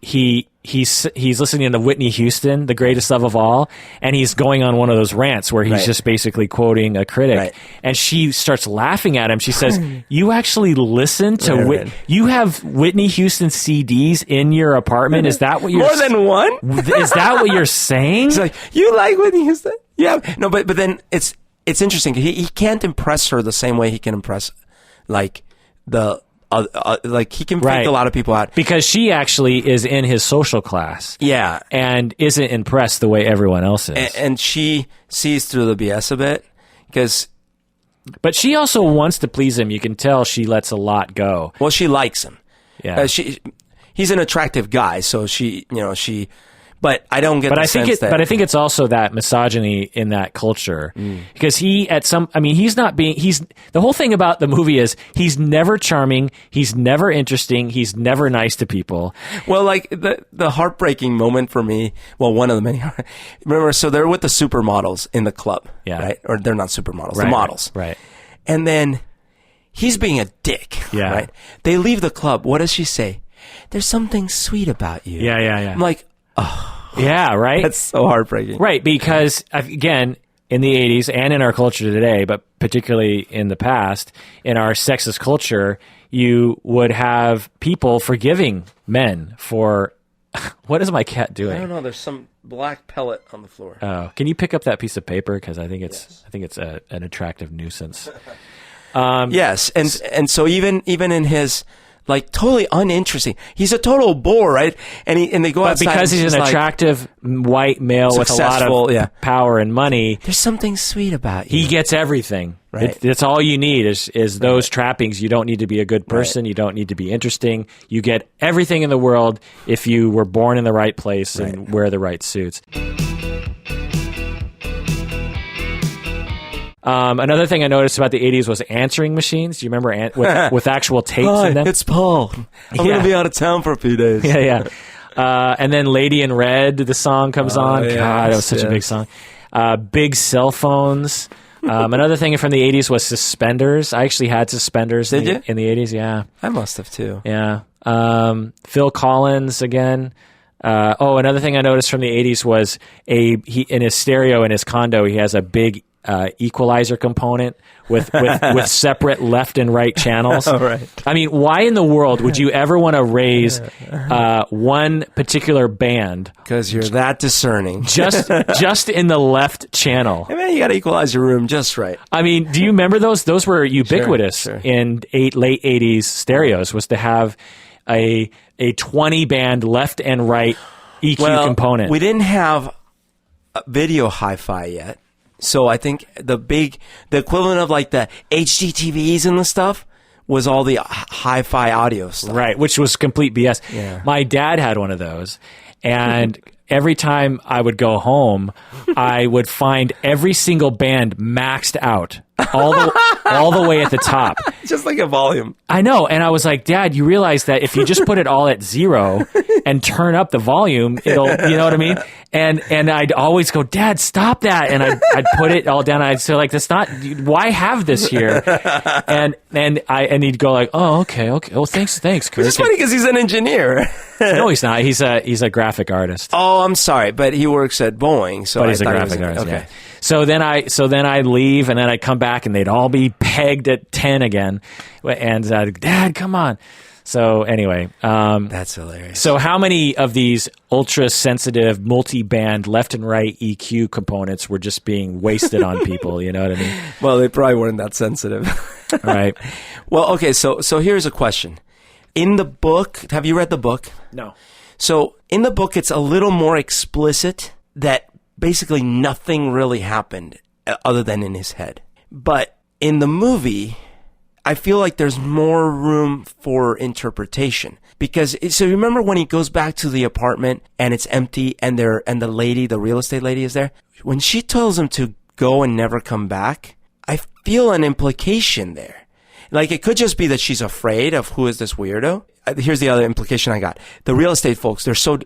He's listening to Whitney Houston, The Greatest Love of All, and he's going on one of those rants where he's just basically quoting a critic, and she starts laughing at him. She says, "You actually listen to you have Whitney Houston CDs in your apartment? Is that what you're more than one? Is that what you're saying?" He's like, "You like Whitney Houston? Yeah, no, but then it's interesting. He can't impress her the same way he can impress like the." Like he can freak a lot of people out because she actually is in his social class, and isn't impressed the way everyone else is, and she sees through the BS a bit but she also wants to please him. You can tell she lets a lot go. Well, she likes him. Yeah, he's an attractive guy, so she. But I don't get. But I think it's also that misogyny in that culture because he's not being. The whole thing about the movie is he's never charming, he's never interesting, he's never nice to people. Well, like the heartbreaking moment for me. Well, one of the many. Remember, so they're with the supermodels in the club, right? Or they're not supermodels, the models, right? And then he's being a dick, right? They leave the club. What does she say? There's something sweet about you. Yeah. I'm like. Oh, yeah, right? That's so heartbreaking. Right, because, again, in the 80s and in our culture today, but particularly in the past, in our sexist culture, you would have people forgiving men for... What is my cat doing? I don't know. There's some black pellet on the floor. Oh, can you pick up that piece of paper? Because I think it's an attractive nuisance. Yes, and so even in his... Like totally uninteresting. He's a total bore, right? And they go outside. But because he's an attractive white male with a lot of power and money, there's something sweet about you. He gets everything. Right. That's all you need is those trappings. You don't need to be a good person. You don't need to be interesting. You get everything in the world if you were born in the right place and wear the right suits. Another thing I noticed about the 80s was answering machines. Do you remember with actual tapes in them? It's Paul. I'm going to be out of town for a few days. Yeah. And then Lady in Red, the song comes on. Yes, God, it was such a big song. Big cell phones. Another thing from the 80s was suspenders. I actually had suspenders in the 80s, yeah. I must have too. Yeah. Phil Collins again. Another thing I noticed from the 80s was in his stereo in his condo, he has a big equalizer component with separate left and right channels. Oh, right. I mean, why in the world would you ever want to raise one particular band? Because you're that discerning. just in the left channel. Hey man, you got to equalize your room just right. I mean, do you remember those? Those were ubiquitous Sure. in late 80s stereos, was to have a 20 band left and right EQ component. We didn't have video hi-fi yet. So I think the equivalent of like the HD TVs and the stuff was all the hi-fi audio stuff. Right, which was complete BS. Yeah. My dad had one of those, and every time I would go home, I would find every single band maxed out all the way at the top. Just like a volume. I know, and I was like, Dad, you realize that if you just put it all at 0 and turn up the volume, it'll, you know what I mean? And I'd always go, Dad, stop that, and I'd put it all down. I'd say like, that's not. Why have this here? And he'd go like, oh, okay. Oh, thanks, Kirk. It's funny because he's an engineer. No, he's not. He's a graphic artist. Oh, I'm sorry, but he works at Boeing, so But he's I a thought graphic he was, artist. okay. Yeah. So then I'd leave, and then I'd come back, and they'd all be pegged at 10 again. And Dad, come on. So anyway, That's hilarious. so how many of these ultra sensitive multi-band left and right EQ components were just being wasted on people? You know what I mean? Well, they probably weren't that sensitive. Right. Well, okay, so here's a question. In the book, have you read the book? No. So in the book, it's a little more explicit that basically nothing really happened other than in his head. But in the movie, I feel like there's more room for interpretation. Because, so remember when he goes back to the apartment and it's empty and the real estate lady is there? When she tells him to go and never come back, I feel an implication there. Like, it could just be that she's afraid of who is this weirdo. Here's the other implication I got. The real estate folks, they're so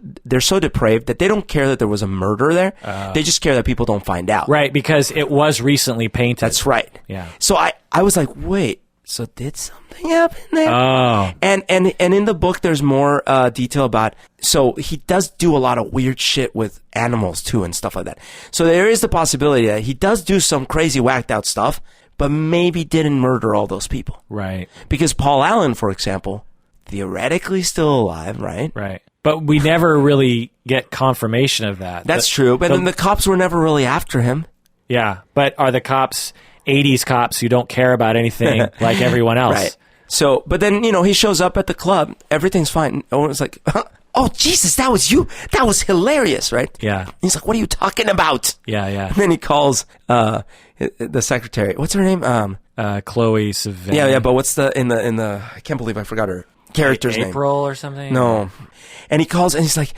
depraved that they don't care that there was a murder there. They just care that people don't find out. Right, because it was recently painted. That's right. Yeah. So I was like, wait, so did something happen there? Oh. And in the book, there's more detail about. So he does do a lot of weird shit with animals too and stuff like that. So there is the possibility that he does do some crazy whacked out stuff, but maybe didn't murder all those people. Right. Because Paul Allen, for example, theoretically still alive, right? Right. But we never really get confirmation of that. That's true. But then the cops were never really after him. Yeah. But are the cops 80s cops who don't care about anything like everyone else? Right. So, but then, he shows up at the club. Everything's fine. Owen's like, oh, Jesus, that was you. That was hilarious, right? Yeah. He's like, what are you talking about? Yeah, yeah. And then he calls the secretary. What's her name? Chloe Savannah. Yeah, but what's in the I can't believe I forgot her character's name. April or something? No. And he calls and he's like,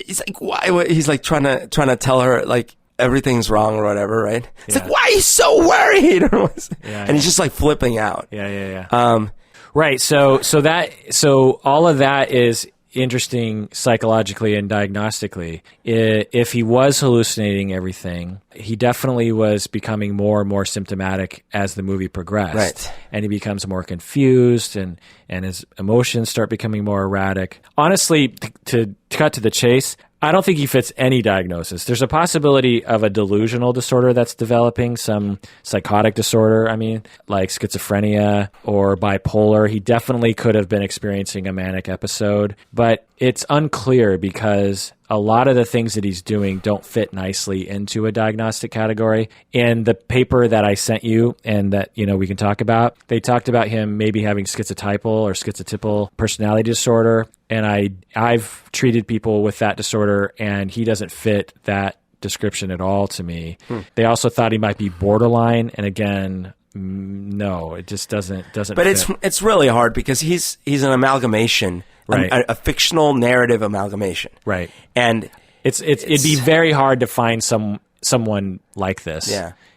he's like, why? He's like trying to tell her like everything's wrong or whatever, right? He's like, why are you so worried? And he's just like flipping out. Yeah. Right. So all of that is interesting psychologically and diagnostically. If he was hallucinating everything, he definitely was becoming more and more symptomatic as the movie progressed. Right. And he becomes more confused and his emotions start becoming more erratic. Honestly, to cut to the chase, I don't think he fits any diagnosis. There's a possibility of a delusional disorder that's developing, some psychotic disorder, like schizophrenia or bipolar. He definitely could have been experiencing a manic episode, but it's unclear because a lot of the things that he's doing don't fit nicely into a diagnostic category. In the paper that I sent you and that, we can talk about, they talked about him maybe having schizotypal or schizotypal personality disorder. And I've treated people with that disorder, and he doesn't fit that description at all to me. They also thought he might be borderline, and again, no, it just doesn't. But fit. it's really hard because he's an amalgamation, right? A fictional narrative amalgamation, right? And it'd be very hard to find someone like this,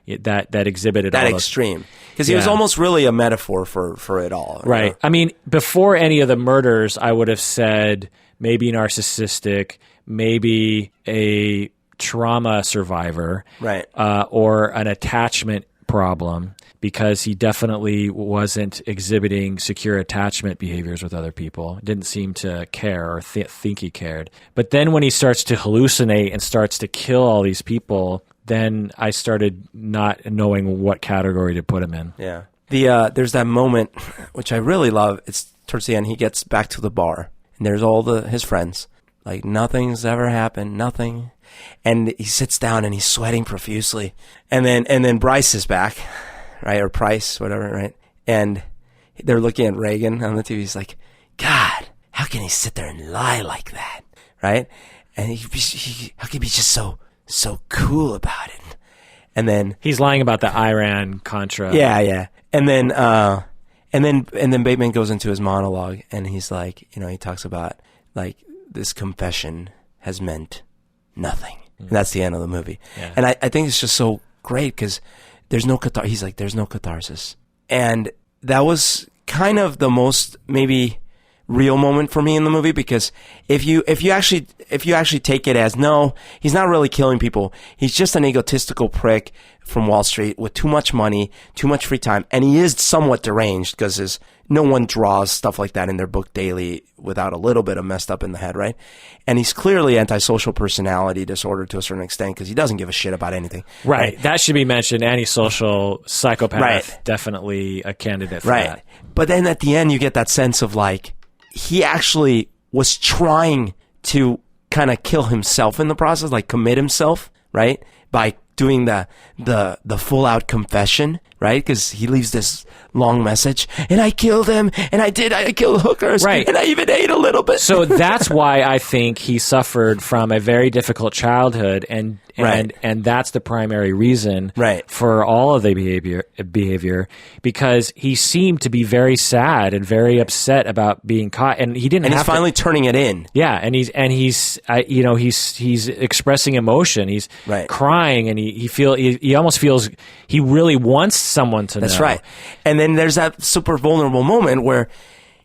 that exhibited that all extreme. Because he was almost really a metaphor for it all. Right. Before any of the murders, I would have said maybe narcissistic, maybe a trauma survivor, right? Or an attachment problem, because he definitely wasn't exhibiting secure attachment behaviors with other people. Didn't seem to care or think he cared. But then when he starts to hallucinate and starts to kill all these people, then I started not knowing what category to put him in. Yeah. There's that moment, which I really love. It's towards the end. He gets back to the bar, and there's all his friends. Like, nothing's ever happened, nothing. And he sits down, and he's sweating profusely. And then Bryce is back, right? Or Price, whatever, right? And they're looking at Reagan on the TV. He's like, God, how can he sit there and lie like that, right? And how can he be just so cool about it? And then he's lying about the Iran Contra. Yeah. And then Bateman goes into his monologue, and he's like, he talks about like this confession has meant nothing. And that's the end of the movie. Yeah. And I think it's just so great because there's no catharsis. He's like, there's no catharsis. And that was kind of the most maybe real moment for me in the movie, because if you actually take it as, no, he's not really killing people. He's just an egotistical prick from Wall Street with too much money, too much free time. And he is somewhat deranged because no one draws stuff like that in their book daily without a little bit of messed up in the head, right? And he's clearly antisocial personality disorder to a certain extent because he doesn't give a shit about anything. Right. That should be mentioned. Antisocial psychopath. Right. Definitely a candidate for that. But then at the end, you get that sense of like, he actually was trying to kind of kill himself in the process, like commit himself, right? By doing the full out confession, right? Because he leaves this long message, and I killed him, and I killed hookers, right? And I even ate a little bit. So that's why I think he suffered from a very difficult childhood, and that's the primary reason, right, for all of the behavior, because he seemed to be very sad and very upset about being caught, and he didn't. And have he's finally turning it in. Yeah, and he's expressing emotion. He's crying, and he almost feels he really wants someone to know. That's right. And then there's that super vulnerable moment where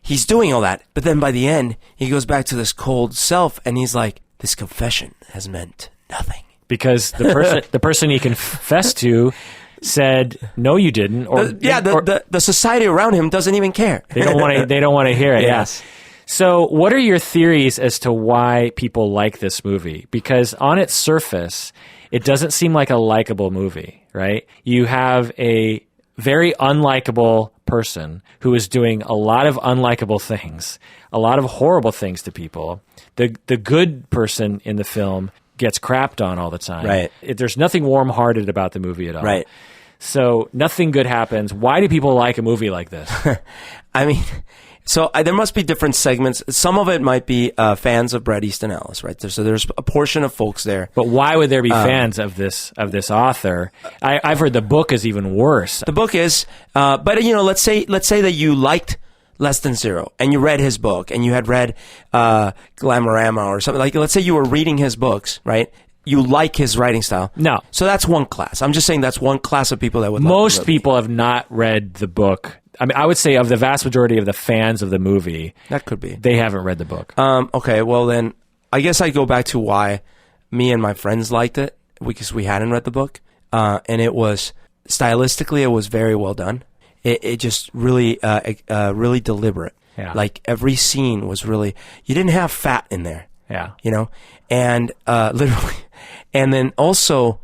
he's doing all that, but then by the end he goes back to this cold self, and he's like, this confession has meant nothing. Because the person he confessed to said, no, you didn't. The society around him doesn't even care. They don't want to hear it. Yes. Yeah. So what are your theories as to why people like this movie? Because on its surface, it doesn't seem like a likable movie, right? You have a very unlikable person who is doing a lot of unlikable things, a lot of horrible things to people. The good person in the film gets crapped on all the time. Right. There's nothing warm-hearted about the movie at all. Right. So nothing good happens. Why do people like a movie like this? I mean, so there must be different segments. Some of it might be fans of Bret Easton Ellis, right? So there's a portion of folks there. But why would there be fans of this author? I've heard the book is even worse. The book is, but let's say that you liked Less Than Zero and you read his book, and you had read Glamorama or something, like, let's say you were reading his books, right? You like his writing style. No. So that's one class. I'm just saying that's one class of people that would Most people have not read the book. I mean, I would say of the vast majority of the fans of the movie, that could be, they haven't read the book. Okay, well then, I guess I go back to why me and my friends liked it, because we hadn't read the book, and it was stylistically, it was very well done. It just really, really deliberate. Yeah. Like every scene was really, you didn't have fat in there. Yeah. And literally, and then also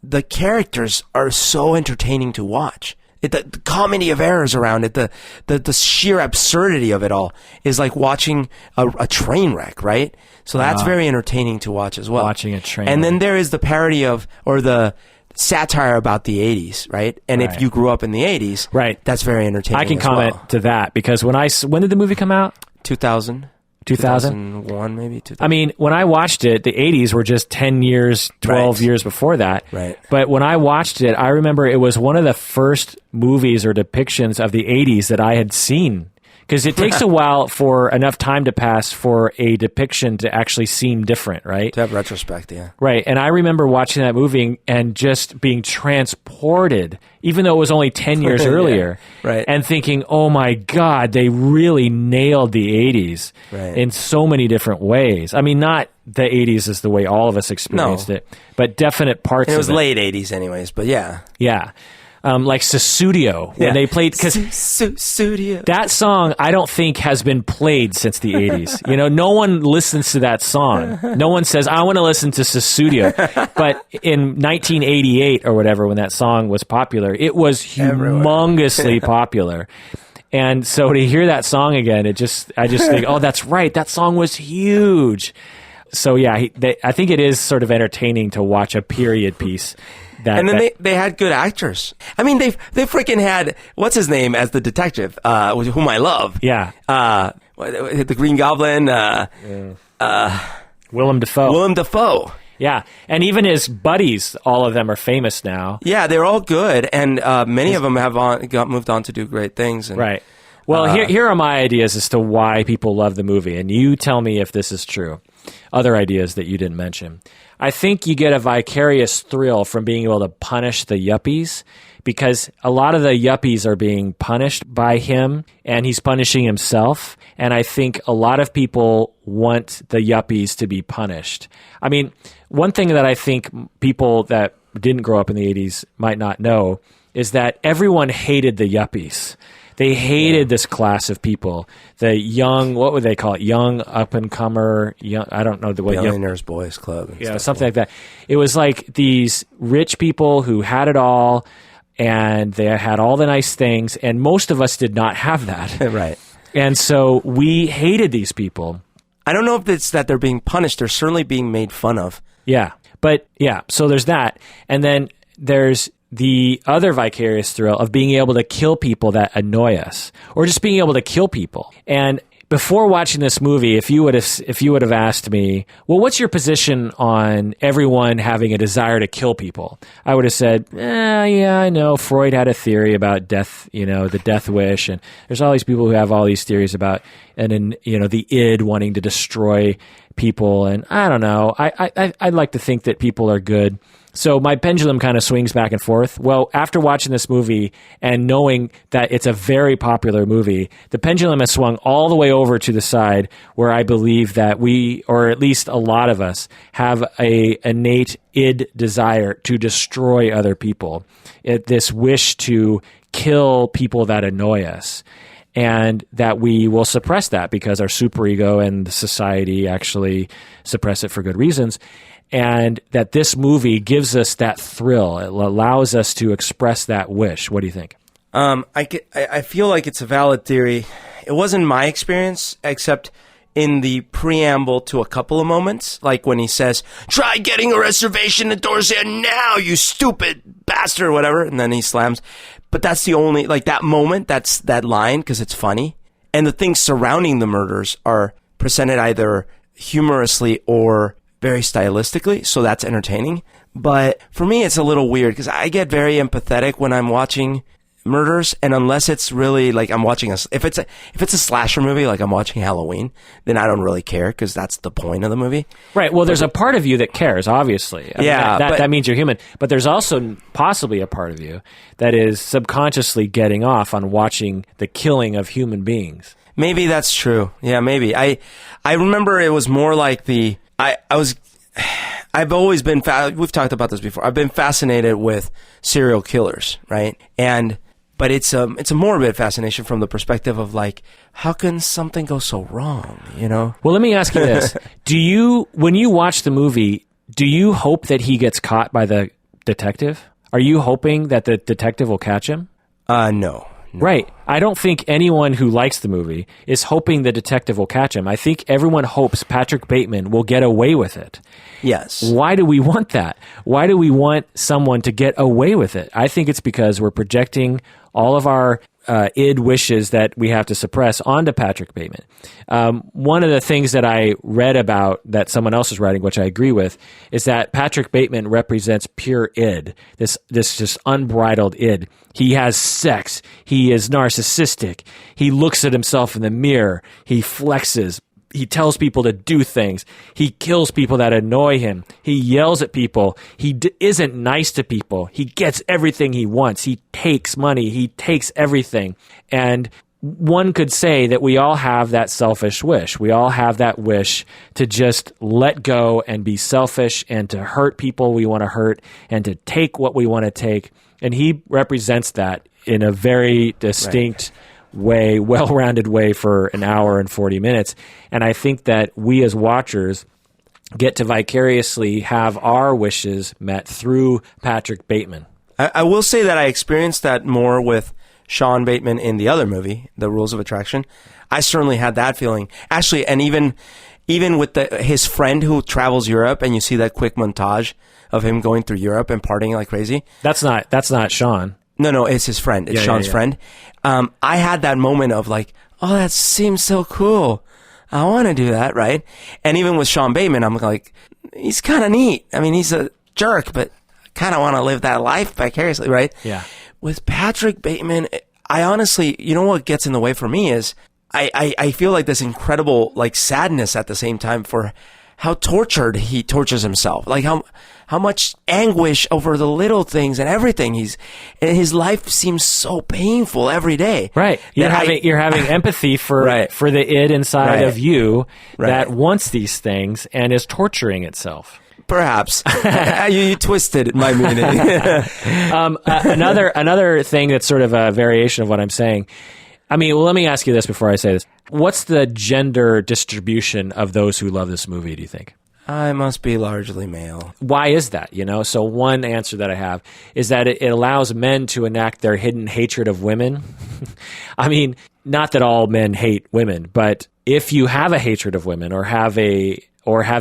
the characters are so entertaining to watch. The comedy of errors around it, the sheer absurdity of it all is like watching a train wreck, right? So that's very entertaining to watch as well. Watching a train and wreck. then there is the parody of, or the satire about the 80s, right? And if you grew up in the 80s, right, that's very entertaining. I can comment to that, because when did the movie come out? 2000. 2001, maybe. 2000. I mean, when I watched it, the 80s were just 10 years, 12 years before that. Right. But when I watched it, I remember it was one of the first movies or depictions of the 80s that I had seen. Because it takes a while for enough time to pass for a depiction to actually seem different, right? To have retrospect, yeah. Right. And I remember watching that movie and just being transported, even though it was only 10 years earlier, right, and thinking, oh my God, they really nailed the 80s in so many different ways. I mean, not the 80s is the way all of us experienced it, but definite parts of it. It was late 80s anyways, but yeah. Yeah. Like Susudio, when they played, because that song I don't think has been played since the 80s. No one listens to that song. No one says, I want to listen to Susudio. But in 1988 or whatever, when that song was popular, it was humongously popular. And so to hear that song again, I just think, oh, that's right, that song was huge. So yeah, I think it is sort of entertaining to watch a period piece. They had good actors. I mean, they freaking had, what's his name as the detective, whom I love. Yeah. The Green Goblin. Willem Dafoe. Willem Dafoe. Yeah, and even his buddies, all of them are famous now. Yeah, they're all good, and many of them have moved on to do great things. And, right. Well, here are my ideas as to why people love the movie, and you tell me if this is true. Other ideas that you didn't mention. I think you get a vicarious thrill from being able to punish the yuppies, because a lot of the yuppies are being punished by him, and he's punishing himself. And I think a lot of people want the yuppies to be punished. I mean, one thing that I think people that didn't grow up in the 80s might not know is that everyone hated the yuppies. They hated this class of people. The young, what would they call it? Young up-and-comer, young, I don't know the way. Billionaires Boys Club. Yeah, something like that. It was like these rich people who had it all, and they had all the nice things, and most of us did not have that. Right. And so we hated these people. I don't know if it's that they're being punished. They're certainly being made fun of. Yeah. But, yeah, so there's that. And then there's the other vicarious thrill of being able to kill people that annoy us, or just being able to kill people. And before watching this movie, if you would have asked me, well, what's your position on everyone having a desire to kill people? I would have said, yeah, I know Freud had a theory about death, the death wish, and there's all these people who have all these theories about, the id wanting to destroy people, and I don't know. I'd like to think that people are good. So my pendulum kind of swings back and forth. Well, after watching this movie and knowing that it's a very popular movie, the pendulum has swung all the way over to the side where I believe that we, or at least a lot of us, have a innate id desire to destroy other people. This wish to kill people that annoy us. And that we will suppress that because our superego and society actually suppress it for good reasons. And that this movie gives us that thrill. It allows us to express that wish. What do you think? I feel like it's a valid theory. It wasn't my experience, except in the preamble to a couple of moments, like when he says, "Try getting a reservation at Dorset now, you stupid bastard," or whatever, and then he slams. But that's the only, like, that moment, that's that line, because it's funny. And the things surrounding the murders are presented either humorously or very stylistically, so that's entertaining. But for me, it's a little weird, because I get very empathetic when I'm watching murders, and unless it's really like I'm watching if it's a slasher movie, like I'm watching Halloween, then I don't really care, because that's the point of the movie. Right. Well, there's a part of you that cares, obviously. I mean, that means you're human. But there's also possibly a part of you that is subconsciously getting off on watching the killing of human beings. Maybe that's true. Yeah, maybe. I remember it was more like I've always been, we've talked about this before, I've been fascinated with serial killers, right? But it's a morbid fascination from the perspective of, like, how can something go so wrong, Well, let me ask you this. When you watch the movie, do you hope that he gets caught by the detective? Are you hoping that the detective will catch him? No. Right. I don't think anyone who likes the movie is hoping the detective will catch him. I think everyone hopes Patric Bateman will get away with it. Yes. Why do we want that? Why do we want someone to get away with it? I think it's because we're projecting all of our id wishes that we have to suppress onto Patric Bateman. One of the things that I read about that someone else is writing, which I agree with, is that Patric Bateman represents pure id, this just unbridled id. He has sex. He is narcissistic. He looks at himself in the mirror. He flexes. He tells people to do things. He kills people that annoy him. He yells at people. He isn't nice to people. He gets everything he wants. He takes money. He takes everything. And one could say that we all have that selfish wish. We all have that wish to just let go and be selfish and to hurt people we want to hurt and to take what we want to take. And he represents that in a very distinct way, well-rounded way for an hour and 40 minutes. And I think that we as watchers get to vicariously have our wishes met through Patric Bateman. I will say that I experienced that more with Sean Bateman in the other movie, The Rules of Attraction. I certainly had that feeling. Actually, and even with his friend who travels Europe, and you see that quick montage of him going through Europe and partying like crazy. That's not Sean. No, it's his friend. It's Sean's friend. I had that moment of like, oh, that seems so cool. I want to do that, right? And even with Sean Bateman, I'm like, he's kind of neat. I mean, he's a jerk, but I kind of want to live that life vicariously, right? Yeah. With Patric Bateman, I honestly, you know what gets in the way for me is I feel like this incredible like sadness at the same time for how tortured he tortures himself. Like how much anguish over the little things and everything and his life seems so painful every day. Right. You're having empathy for the id inside of you that wants these things and is torturing itself. Perhaps. You twisted my meaning. Another thing that's sort of a variation of what I'm saying. I mean, well, let me ask you this before I say this. What's the gender distribution of those who love this movie, do you think? I must be largely male. Why is that? So one answer that I have is that it allows men to enact their hidden hatred of women. I mean, not that all men hate women, but if you have a hatred of women or have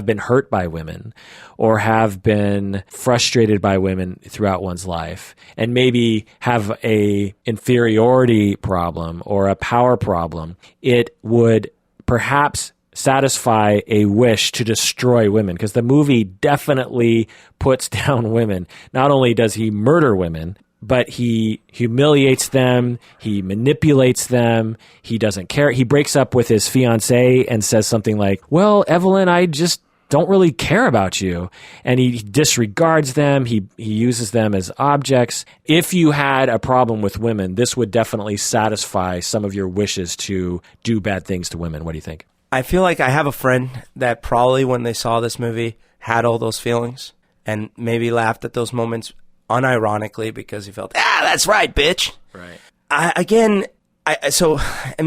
been hurt by women or have been frustrated by women throughout one's life and maybe have a inferiority problem or a power problem, it would perhaps satisfy a wish to destroy women, because the movie definitely puts down women. Not only does he murder women, but he humiliates them, he manipulates them, he doesn't care. He breaks up with his fiancée and says something like, well, Evelyn, I just don't really care about you. And he disregards them, he uses them as objects. If you had a problem with women, this would definitely satisfy some of your wishes to do bad things to women. What do you think? I feel like I have a friend that probably when they saw this movie had all those feelings and maybe laughed at those moments unironically because he felt, that's right, bitch. Right. And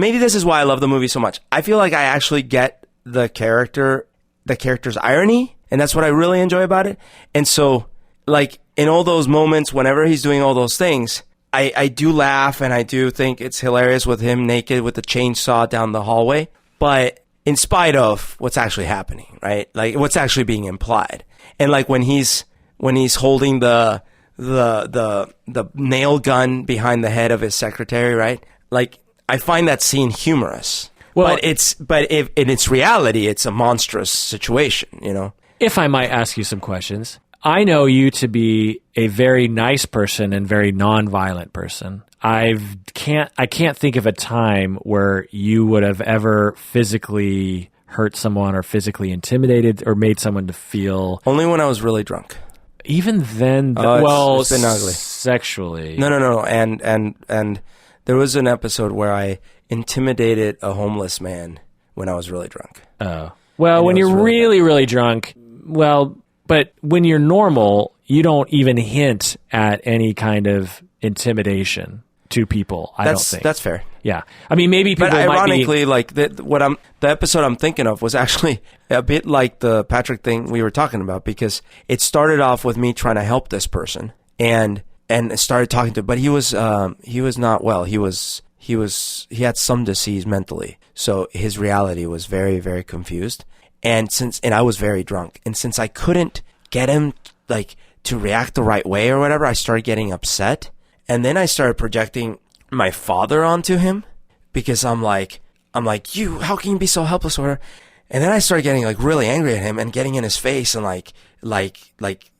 maybe this is why I love the movie so much. I feel like I actually get the character's irony, and that's what I really enjoy about it. And so, like, in all those moments, whenever he's doing all those things, I do laugh and I do think it's hilarious with him naked with the chainsaw down the hallway. But in spite of what's actually happening, right? Like what's actually being implied. And like when he's holding the nail gun behind the head of his secretary, right? Like I find that scene humorous. Well, but if in its reality, it's a monstrous situation, If I might ask you some questions. I know you to be a very nice person and very nonviolent person. I can't think of a time where you would have ever physically hurt someone or physically intimidated or made someone to feel. Only when I was really drunk. Even then, it's been ugly. Sexually. No. And there was an episode where I intimidated a homeless man when I was really drunk. Oh. Well, when you're really drunk, but when you're normal, you don't even hint at any kind of intimidation to people. I don't think that's fair. Yeah, I mean maybe people. But ironically, the episode I'm thinking of was actually a bit like the Patric thing we were talking about, because it started off with me trying to help this person and started talking to him, but he was not well. He had some disease mentally, so his reality was very, very confused. And I was very drunk, and since I couldn't get him like to react the right way or whatever, I started getting upset. And then I started projecting my father onto him, because I'm like, you, how can you be so helpless or whatever? And then I started getting like really angry at him and getting in his face and like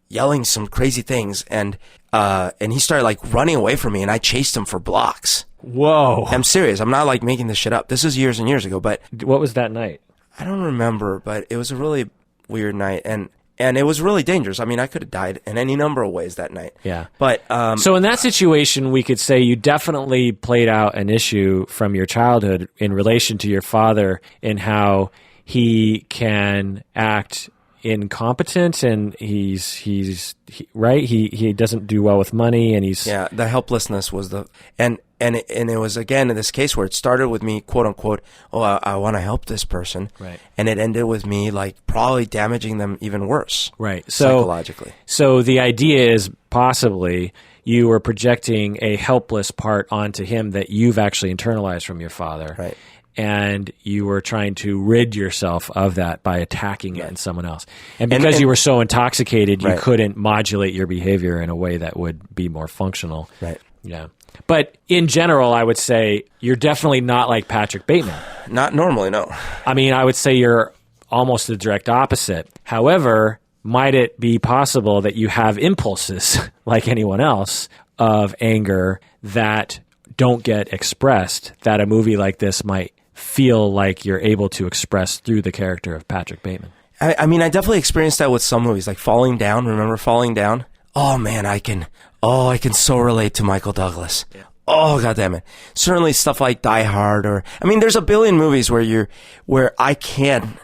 yelling some crazy things. And he started like running away from me, and I chased him for blocks. Whoa. I'm serious. I'm not like making this shit up. This is years and years ago, but. What was that night? I don't remember, but it was a really weird night. And it was really dangerous. I mean, I could have died in any number of ways that night. Yeah. But so in that situation, we could say you definitely played out an issue from your childhood in relation to your father in how he can act incompetent, and he's right. He doesn't do well with money, and he's the helplessness was and it was again in this case where it started with me quote unquote, I want to help this person, right, and it ended with me like probably damaging them even worse, right, psychologically. So the idea is possibly you were projecting a helpless part onto him that you've actually internalized from your father, right. And you were trying to rid yourself of that by attacking it in someone else. And because you were so intoxicated, you couldn't modulate your behavior in a way that would be more functional. Right. Yeah. But in general, I would say you're definitely not like Patric Bateman. Not normally, no. I mean, I would say you're almost the direct opposite. However, might it be possible that you have impulses like anyone else of anger that don't get expressed, that a movie like this might feel like you're able to express through the character of Patric Bateman? I mean, I definitely experienced that with some movies, like Falling Down. Remember Falling Down? Oh man, I can so relate to Michael Douglas. Yeah. Oh, God damn it. Certainly stuff like Die Hard there's a billion movies where I can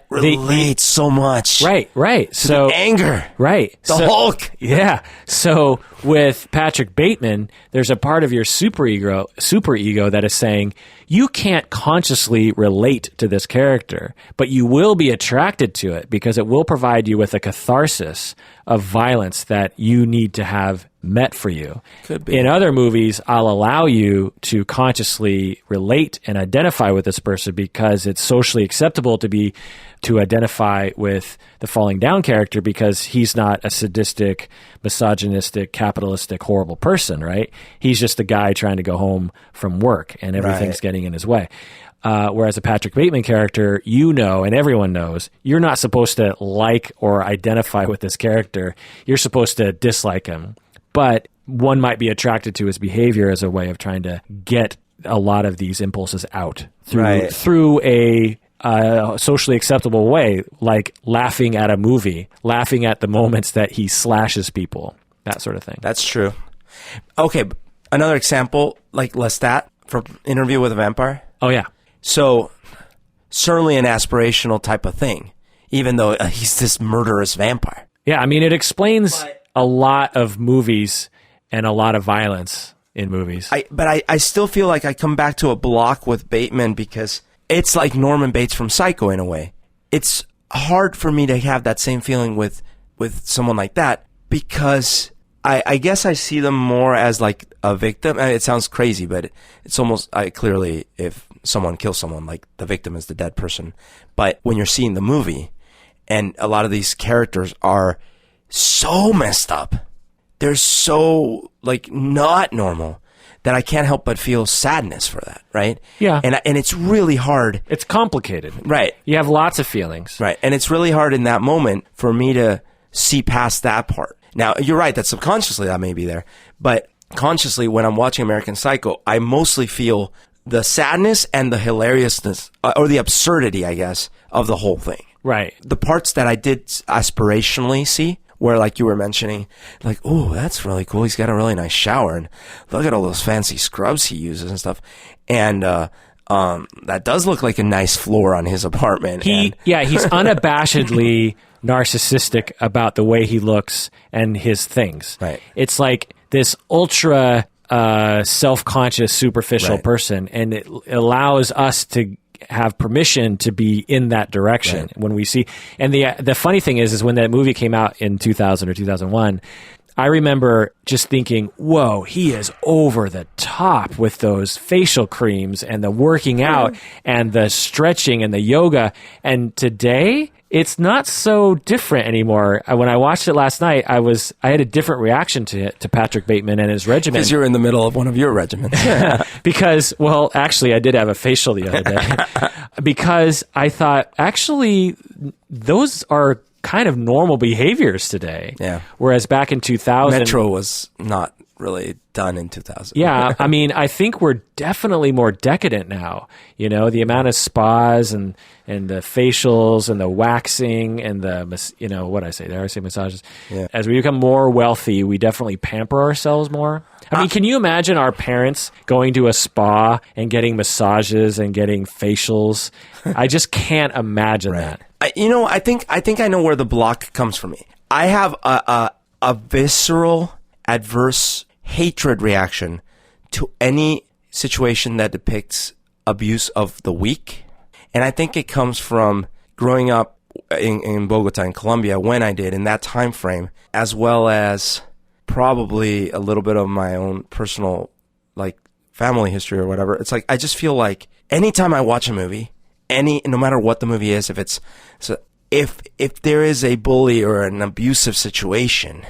relate so much. Right. So the anger. Right. The Hulk. Yeah. So with Patric Bateman, there's a part of your superego that is saying you can't consciously relate to this character, but you will be attracted to it because it will provide you with a catharsis of violence that you need to have met for you. Could be. In other movies, I'll allow you to consciously relate and identify with this person because it's socially acceptable to identify with the Falling Down character because he's not a sadistic, misogynistic, capitalistic, horrible person, right? He's just a guy trying to go home from work and everything's getting in his way. Whereas a Patric Bateman character, and everyone knows, you're not supposed to like or identify with this character. You're supposed to dislike him. But one might be attracted to his behavior as a way of trying to get a lot of these impulses out through a socially acceptable way, like laughing at a movie, laughing at the moments that he slashes people, that sort of thing. That's true. Okay, another example, like Lestat from Interview with a Vampire. Oh, yeah. So, certainly an aspirational type of thing, even though he's this murderous vampire. Yeah, I mean, it explains a lot of movies and a lot of violence in movies. But I still feel like I come back to a block with Bateman because it's like Norman Bates from Psycho in a way. It's hard for me to have that same feeling with someone like that because I guess I see them more as like a victim. It sounds crazy, but it's almost clearly if someone kills someone, like the victim is the dead person. But when you're seeing the movie and a lot of these characters are so messed up, they're so like not normal that I can't help but feel sadness for that, right? Yeah. And it's really hard. It's complicated. Right. You have lots of feelings. Right. And it's really hard in that moment for me to see past that part. Now, you're right that subconsciously that may be there, but consciously when I'm watching American Psycho, I mostly feel the sadness and the hilariousness, or the absurdity, I guess, of the whole thing. Right. The parts that I did aspirationally see, where like you were mentioning, like, oh, that's really cool. He's got a really nice shower, and look at all those fancy scrubs he uses and stuff. And that does look like a nice floor on his apartment. He's unabashedly narcissistic about the way he looks and his things. Right. It's like this ultra self-conscious, superficial person, and it allows us to have permission to be in that direction when we see. And the funny thing is when that movie came out in 2000 or 2001, I remember just thinking, whoa, he is over the top with those facial creams and the working out and the stretching and the yoga. And today, it's not so different anymore. When I watched it last night, I had a different reaction to Patric Bateman and his regimen. Because you're in the middle of one of your regimens. Because, well, actually, I did have a facial the other day. Because I thought, actually, those are kind of normal behaviors today. Yeah. Whereas back in 2000... Metro was not really done in 2000. Yeah. I mean, I think we're definitely more decadent now. You know, the amount of spas and the facials and the waxing and the, what I say there, I say massages. Yeah. As we become more wealthy, we definitely pamper ourselves more. I mean, can you imagine our parents going to a spa and getting massages and getting facials? I just can't imagine that. I think I know where the block comes from me. I have a visceral, adverse hatred reaction to any situation that depicts abuse of the weak. And I think it comes from growing up in Bogota, in Colombia, when I did, in that time frame, as well as probably a little bit of my own personal, like, family history or whatever. It's like, I just feel like anytime I watch a movie, no matter what the movie is, if there is a bully or an abusive situation,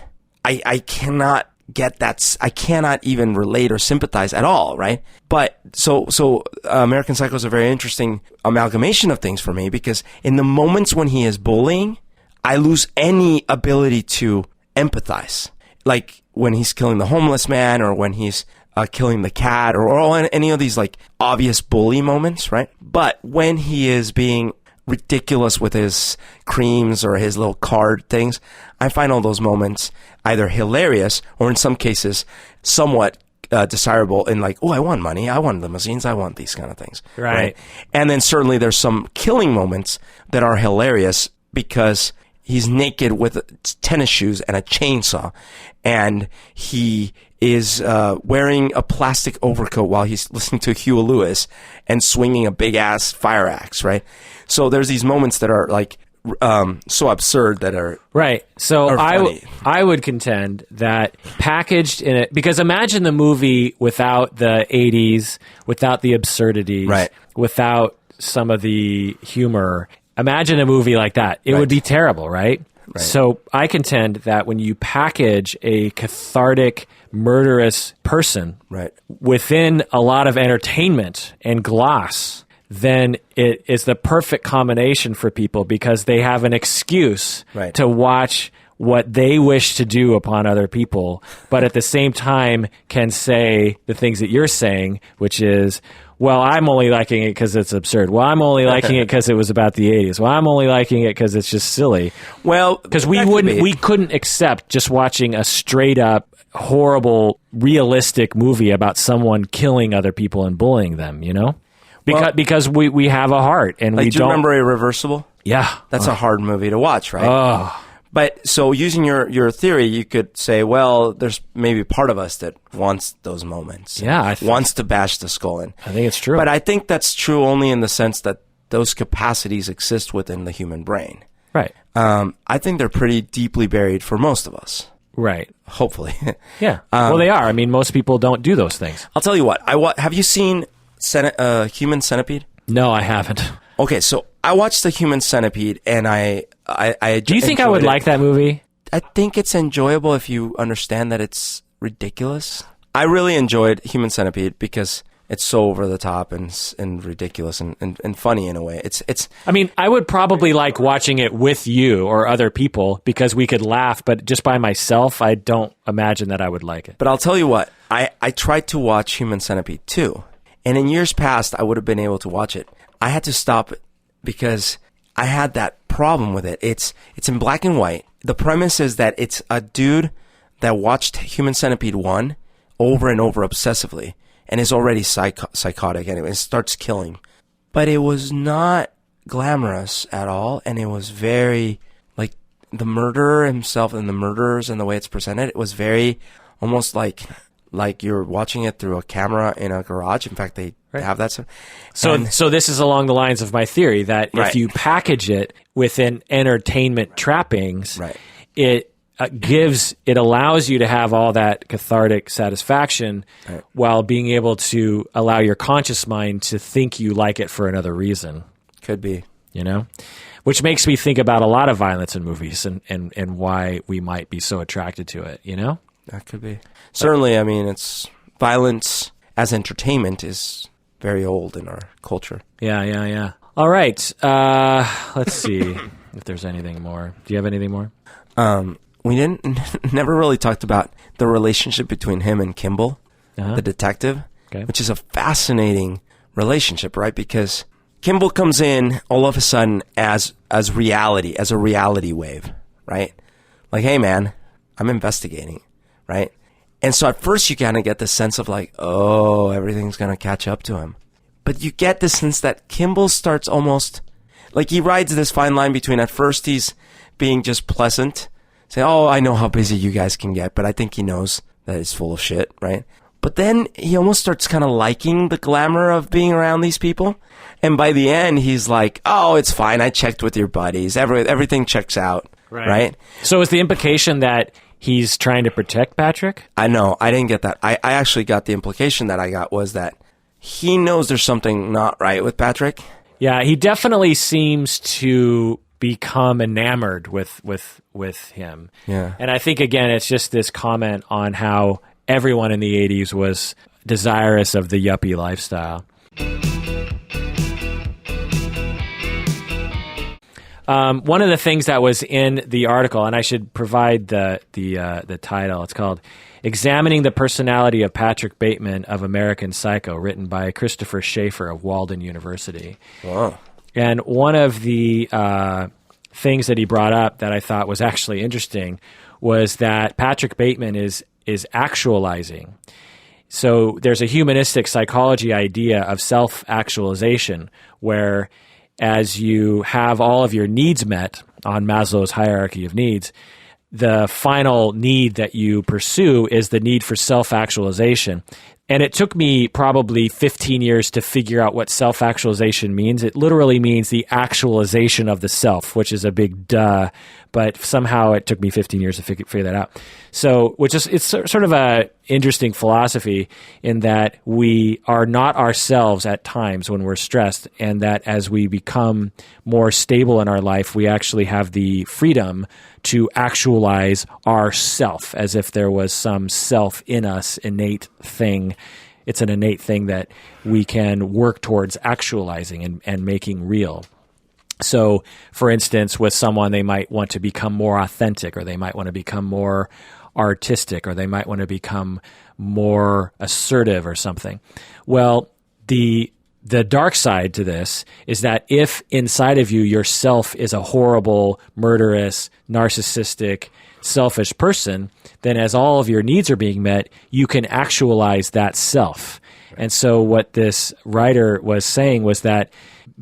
I cannot get that. I cannot even relate or sympathize at all, right? But so American Psycho is a very interesting amalgamation of things for me, because in the moments when he is bullying, I lose any ability to empathize. Like when he's killing the homeless man, or when he's killing the cat, or any of these like obvious bully moments, right? But when he is being ridiculous with his creams or his little card things, I find all those moments either hilarious or in some cases somewhat desirable, in like, oh, I want money, I want limousines, I want these kind of things. Right. And then certainly there's some killing moments that are hilarious because he's naked with tennis shoes and a chainsaw, and he is wearing a plastic overcoat while he's listening to Huey Lewis and swinging a big ass fire axe, right? So there's these moments that are like so absurd that are right. So I would contend that packaged in it, because imagine the movie without the 80s, without the absurdities, right, without some of the humor. Imagine a movie like that. It would be terrible, right? Right? So I contend that when you package a cathartic, murderous person within a lot of entertainment and gloss, then it is the perfect combination for people, because they have an excuse to watch what they wish to do upon other people, but at the same time can say the things that you're saying, which is, well, I'm only liking it because it's absurd. Well, I'm only liking it because it was about the 80s. Well, I'm only liking it because it's just silly. Well, because we couldn't accept just watching a straight up horrible, realistic movie about someone killing other people and bullying them, you know? Because we have a heart, and like, we do you remember Irreversible? Yeah. That's a hard movie to watch, right? Oh. But so using your theory, you could say, well, there's maybe part of us that wants those moments. Yeah. Wants to bash the skull in. I think it's true. But I think that's true only in the sense that those capacities exist within the human brain. Right. I think they're pretty deeply buried for most of us. Right. Hopefully. Yeah. Well, they are. I mean, most people don't do those things. I'll tell you what. Have you seen Human Centipede? No, I haven't. Okay, so I watched the Human Centipede, and I do you think I would like that movie? I think it's enjoyable if you understand that it's ridiculous. I really enjoyed Human Centipede because it's so over the top and ridiculous and funny in a way. It's. I mean, I would probably like watching it with you or other people because we could laugh, but just by myself, I don't imagine that I would like it. But I'll tell you what, I tried to watch Human Centipede too, and in years past, I would have been able to watch it. I had to stop it because I had that problem with it. It's in black and white. The premise is that it's a dude that watched Human Centipede 1 over and over obsessively and is already psychotic anyway, and starts killing. But it was not glamorous at all, and it was very, like, the murderer himself and the murderers and the way it's presented, it was very almost like you're watching it through a camera in a garage. In fact, they have that stuff. So this is along the lines of my theory that if you package it within entertainment trappings, it allows you to have all that cathartic satisfaction while being able to allow your conscious mind to think you like it for another reason. Could be. You know? Which makes me think about a lot of violence in movies and why we might be so attracted to it, you know? That could be. Certainly, I mean, it's violence as entertainment is very old in our culture. Yeah. All right. Let's see if there's anything more. Do you have anything more? We never really talked about the relationship between him and Kimball, the detective, which is a fascinating relationship, right? Because Kimball comes in all of a sudden as reality, as a reality wave, right? Like, hey, man, I'm investigating, right? And so at first you kind of get the sense of like, oh, everything's going to catch up to him. But you get the sense that Kimball starts almost, like he rides this fine line between at first he's being just pleasant, saying, oh, I know how busy you guys can get, but I think he knows that he's full of shit, right? But then he almost starts kind of liking the glamour of being around these people. And by the end, he's like, oh, it's fine. I checked with your buddies. Everything checks out, right? So is the implication that he's trying to protect Patrick? I know. I didn't get that. I actually got the implication that I got was that he knows there's something not right with Patrick. Yeah, he definitely seems to become enamored with him. Yeah. And I think, again, it's just this comment on how everyone in the 80s was desirous of the yuppie lifestyle. One of the things that was in the article, and I should provide the title, it's called Examining the Personality of Patric Bateman of American Psycho, written by Christopher Schaefer of Walden University. Wow. And one of the things that he brought up that I thought was actually interesting was that Patric Bateman is actualizing. So there's a humanistic psychology idea of self-actualization where as you have all of your needs met on Maslow's hierarchy of needs, the final need that you pursue is the need for self-actualization. And it took me probably 15 years to figure out what self-actualization means. It literally means the actualization of the self, which is a big duh, but somehow it took me 15 years to figure that out. So, it's sort of a interesting philosophy in that we are not ourselves at times when we're stressed, and that as we become more stable in our life, we actually have the freedom to actualize ourself as if there was some self in us, innate thing. It's an innate thing that we can work towards actualizing and making real. So, for instance, with someone, they might want to become more authentic, or they might want to become more artistic, or they might want to become more assertive or something. Well, the dark side to this is that if inside of you yourself is a horrible, murderous, narcissistic, selfish person, then as all of your needs are being met, you can actualize that self. And so what this writer was saying was that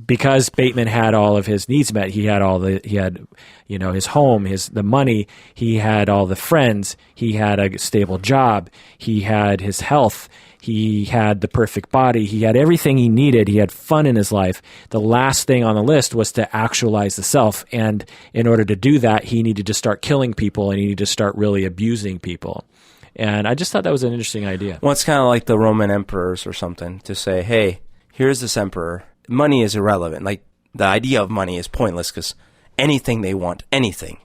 because Bateman had all of his needs met, he had his home, the money, he had all the friends, he had a stable job, he had his health, he had the perfect body, he had everything he needed, he had fun in his life. The last thing on the list was to actualize the self, and in order to do that, he needed to start killing people, and he needed to start really abusing people. And I just thought that was an interesting idea. Well, it's kind of like the Roman emperors or something, to say, hey, here's this emperor. Money is irrelevant. Like, the idea of money is pointless because anything they want, anything,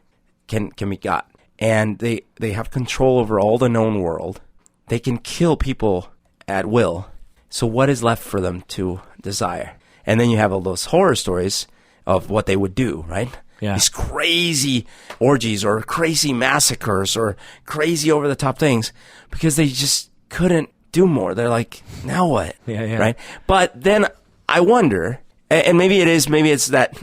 can be got. And they have control over all the known world. They can kill people at will. So what is left for them to desire? And then you have all those horror stories of what they would do, right? Yeah. These crazy orgies or crazy massacres or crazy over-the-top things because they just couldn't do more. They're like, now what? Yeah. Right? But then I wonder, and maybe it's that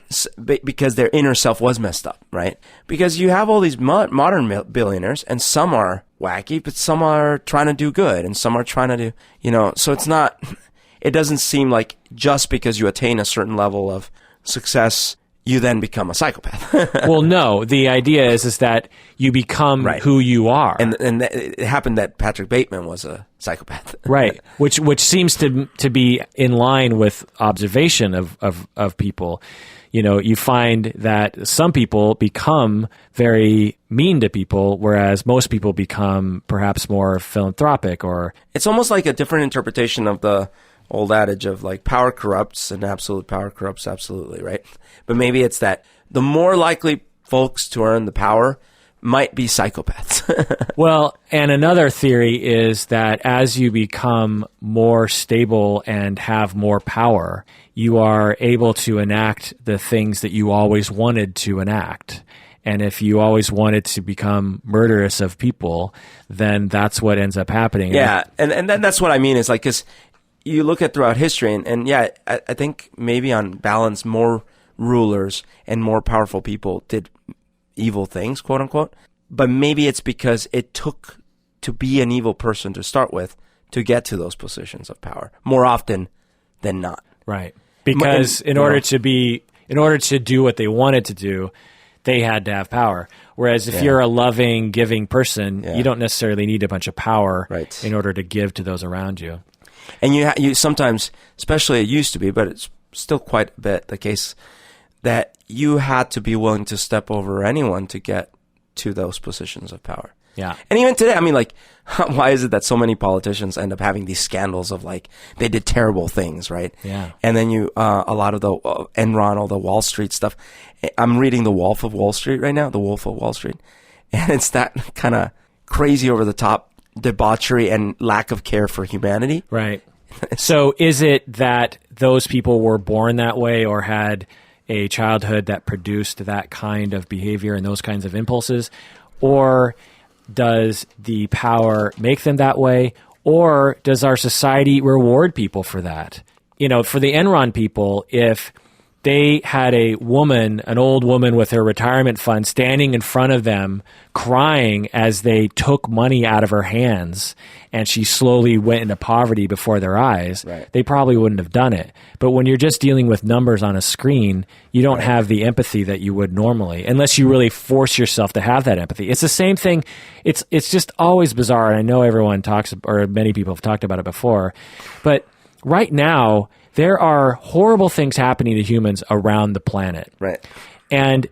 because their inner self was messed up, right? Because you have all these modern billionaires, and some are wacky, but some are trying to do good, and some are trying to do, so it doesn't seem like just because you attain a certain level of success, you then become a psychopath. Well, no. The idea is that you become who you are, and it happened that Patric Bateman was a psychopath, right? Which seems to be in line with observation of people. You find that some people become very mean to people, whereas most people become perhaps more philanthropic. Or it's almost like a different interpretation of the old adage of like power corrupts and absolute power corrupts absolutely, right? But maybe it's that the more likely folks to earn the power might be psychopaths. Well, and another theory is that as you become more stable and have more power, you are able to enact the things that you always wanted to enact. And if you always wanted to become murderous of people, then that's what ends up happening. Yeah, and that's what I mean is like, because you look at throughout history, and yeah, I think maybe on balance, more rulers and more powerful people did evil things, quote unquote. But maybe it's because it took to be an evil person to start with to get to those positions of power more often than not. Right. Because in order to do what they wanted to do, they had to have power. Whereas if you're a loving, giving person, you don't necessarily need a bunch of power in order to give to those around you. And you sometimes, especially it used to be, but it's still quite a bit the case, that you had to be willing to step over anyone to get to those positions of power. Yeah. And even today, I mean, like, why is it that so many politicians end up having these scandals of like they did terrible things, right? Yeah. And then a lot of the Enron, all the Wall Street stuff. I'm reading The Wolf of Wall Street right now, The Wolf of Wall Street, and it's that kind of crazy over the top debauchery and lack of care for humanity. Right. So is it that those people were born that way or had a childhood that produced that kind of behavior and those kinds of impulses? Or does the power make them that way? Or does our society reward people for that? You know, for the Enron people, if they had a woman, an old woman with her retirement fund standing in front of them crying as they took money out of her hands and she slowly went into poverty before their eyes, right, they probably wouldn't have done it. But when you're just dealing with numbers on a screen, you don't right, have the empathy that you would normally, unless you really force yourself to have that empathy. It's the same thing. It's just always bizarre. And I know everyone talks, or many people have talked about it before, but right now, there are horrible things happening to humans around the planet. Right. And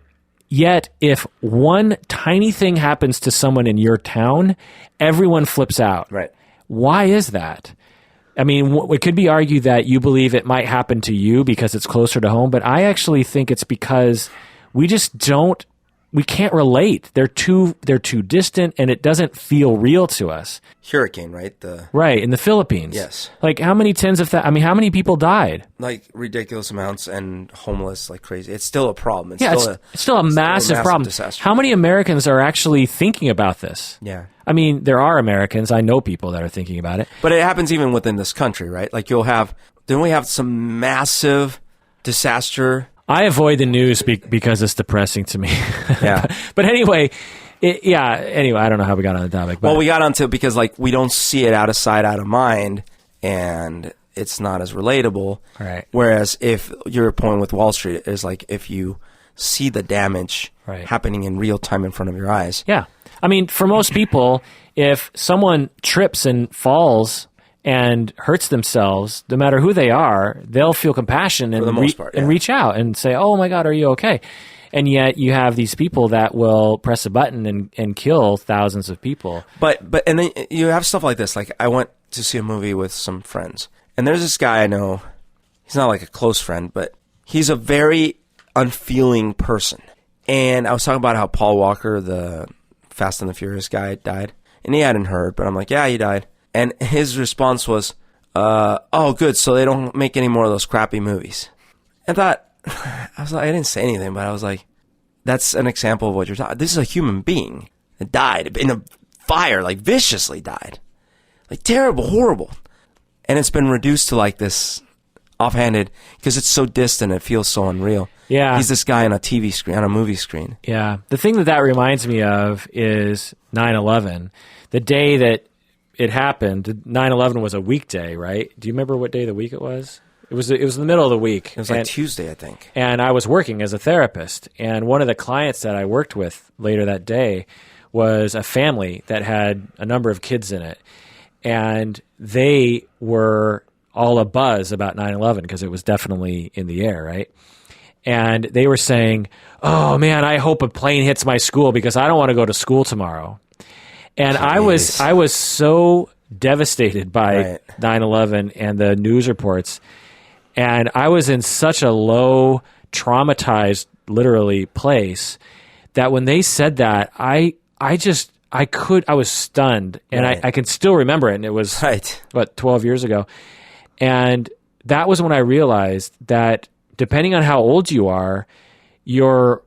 yet, if one tiny thing happens to someone in your town, everyone flips out. Right. Why is that? I mean, it could be argued that you believe it might happen to you because it's closer to home, but I actually think it's because we just don't, we can't relate. They're too distant, and it doesn't feel real to us. Hurricane, right? Right, in the Philippines. Yes. Like, how many tens of thousands, I mean, how many people died? Like, ridiculous amounts, and homeless like crazy. It's still a problem. It's still a massive problem. Disaster. How many Americans are actually thinking about this? Yeah. I mean, there are Americans. I know people that are thinking about it. But it happens even within this country, right? Like, didn't we have some massive disaster? I avoid the news because it's depressing to me. Yeah. But anyway, anyway, I don't know how we got on the topic. But Well, we got onto it because, like, we don't see it out of sight, out of mind, and it's not as relatable. Right. Whereas if your point with Wall Street is, like, if you see the damage happening in real time in front of your eyes. Yeah. I mean, for most people, if someone trips and falls and hurts themselves, no matter who they are, they'll feel compassion and, and reach out and say, oh my God, are you okay? And yet you have these people that will press a button and kill thousands of people. But and then you have stuff like this. Like, I went to see a movie with some friends, and there's this guy I know. He's not like a close friend, but he's a very unfeeling person. And I was talking about how Paul Walker, the Fast and the Furious guy, died. And he hadn't heard, but I'm like, yeah, he died. And his response was, oh, good, so they don't make any more of those crappy movies. I thought, I didn't say anything, but I was like, that's an example of what you're talking. This is a human being that died in a fire, like viciously died. Like terrible, horrible. And it's been reduced to like this offhanded, because it's so distant, it feels so unreal. Yeah. He's this guy on a TV screen, on a movie screen. Yeah. The thing that reminds me of is 9/11. The day that it happened, 9/11 was a weekday, right? Do you remember what day of the week it was? It was in the middle of the week. It was like Tuesday, I think. And I was working as a therapist. And one of the clients that I worked with later that day was a family that had a number of kids in it. And they were all abuzz about 9/11 because it was definitely in the air, right? And they were saying, oh, man, I hope a plane hits my school because I don't want to go to school tomorrow. And Jeez. I was so devastated by 9/11 and the news reports. And I was in such a low, traumatized, literally, place that when they said that, I was stunned. And I can still remember it. And it was, 12 years ago. And that was when I realized that depending on how old you are, your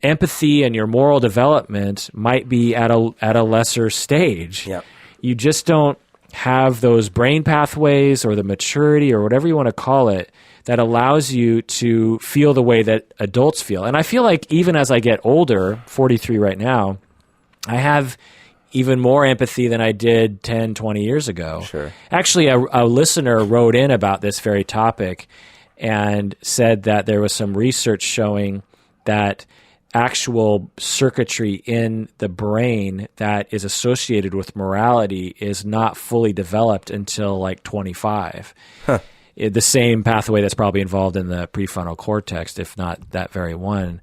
empathy and your moral development might be at a lesser stage. Yep. You just don't have those brain pathways or the maturity or whatever you want to call it that allows you to feel the way that adults feel. And I feel like even as I get older, 43 right now, I have even more empathy than I did 10, 20 years ago. Sure. Actually, a listener wrote in about this very topic and said that there was some research showing that actual circuitry in the brain that is associated with morality is not fully developed until like 25. Huh. The same pathway that's probably involved in the prefrontal cortex, if not that very one.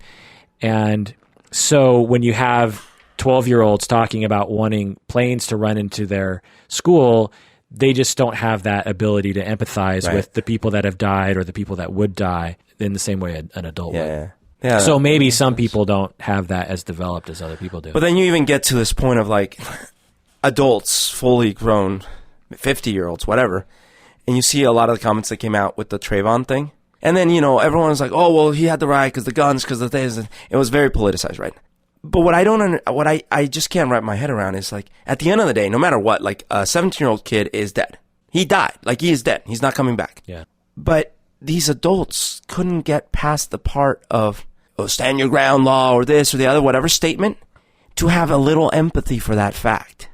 And so when you have 12-year-olds talking about wanting planes to run into their school, they just don't have that ability to empathize with the people that have died or the people that would die in the same way an adult would. Yeah. So maybe some people don't have that as developed as other people do. But then you even get to this point of like adults, fully grown, 50-year-olds, whatever, and you see a lot of the comments that came out with the Trayvon thing. And then, everyone was like, oh, well, he had the right because the guns, because the things. It was very politicized, right? But what I just can't wrap my head around is like, at the end of the day, no matter what, like a 17-year-old kid is dead. He died. Like he is dead. He's not coming back. Yeah. But these adults couldn't get past the part of, stand your ground law or this or the other, whatever statement, to have a little empathy for that fact.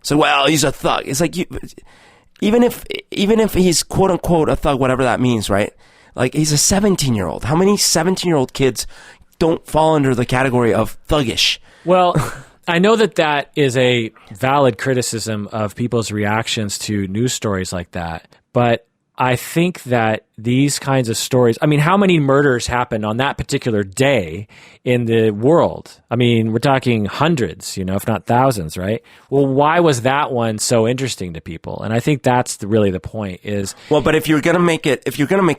So, well, he's a thug. It's like, even if he's quote unquote a thug, whatever that means, right? Like he's a 17-year-old. How many 17-year-old kids don't fall under the category of thuggish? Well, I know that is a valid criticism of people's reactions to news stories like that, but I think that these kinds of stories, I mean, how many murders happened on that particular day in the world? I mean, we're talking hundreds, if not thousands, right? Well, why was that one so interesting to people? And I think that's really the point is... Well, but if you're going to make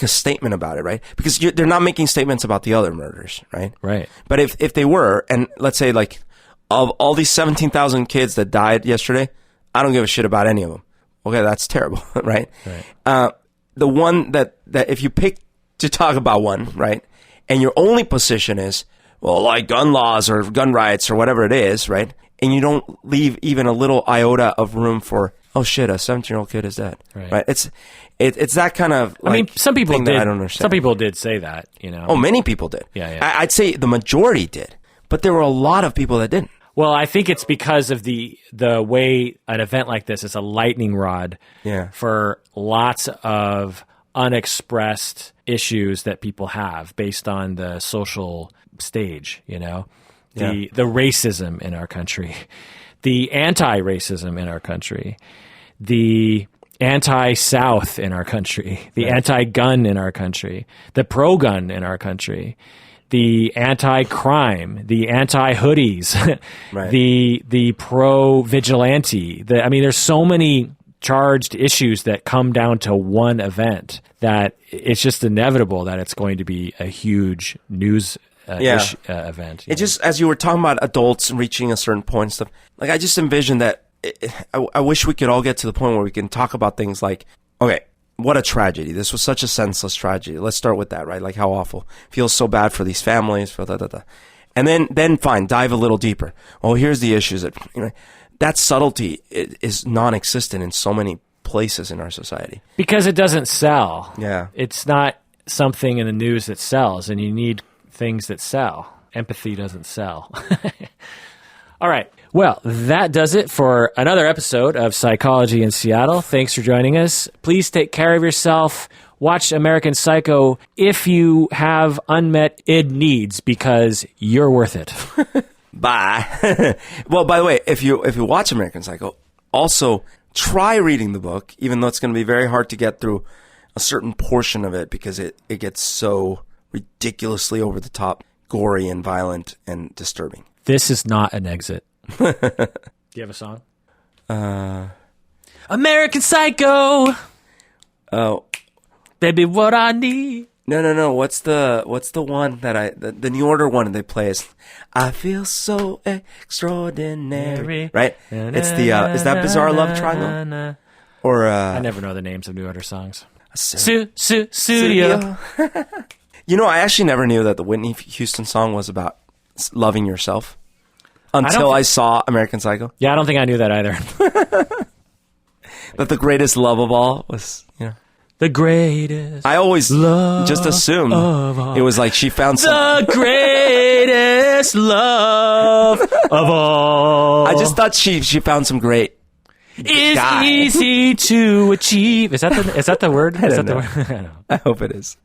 a statement about it, right? Because they're not making statements about the other murders, right? Right. But if they were, and let's say like, of all these 17,000 kids that died yesterday, I don't give a shit about any of them. Okay, that's terrible, right? Right. The one that if you pick to talk about one, right, and your only position is, well, like gun laws or gun rights or whatever it is, right, and you don't leave even a little iota of room for, oh shit, a 17-year-old kid is dead, right? It's that kind of, like, I mean, some people did. I don't understand. Some people did say that, Oh, many people did. Yeah. I'd say the majority did, but there were a lot of people that didn't. Well, I think it's because of the way an event like this is a lightning rod for lots of unexpressed issues that people have based on the social stage, the racism in our country, the anti-racism in our country, the anti-South in our country, the anti-gun in our country, the pro-gun in our country, the anti-crime, the anti-hoodies, the pro-vigilante. I mean, there's so many charged issues that come down to one event that it's just inevitable that it's going to be a huge news event. It just, as you were talking about adults reaching a certain point and stuff, like I just envision that I wish we could all get to the point where we can talk about things like, okay, what a tragedy. This was such a senseless tragedy. Let's start with that, right? Like how awful. Feels so bad for these families. And then fine, dive a little deeper. Oh, here's the issues. That subtlety is non-existent in so many places in our society. Because it doesn't sell. Yeah. It's not something in the news that sells, and you need things that sell. Empathy doesn't sell. All right. Well, that does it for another episode of Psychology in Seattle. Thanks for joining us. Please take care of yourself. Watch American Psycho if you have unmet id needs, because you're worth it. Bye. Well, by the way, if you watch American Psycho, also try reading the book, even though it's going to be very hard to get through a certain portion of it because it gets so ridiculously over the top, gory and violent and disturbing. This is not an exit. Do you have a song? American Psycho. Oh, baby, what I need. No. What's the one that the New Order one they play is I feel so extraordinary. Right? It's the is that Bizarre Love Triangle? Or I never know the names of New Order songs. Studio. I actually never knew that the Whitney Houston song was about loving yourself until I saw American Psycho. Yeah, I don't think I knew that either. That the greatest love of all was, the greatest. I always just assumed it was like she found the greatest love of all. I just thought she found some great is guy. Easy to achieve. Is that the word? Is that the word? I hope it is.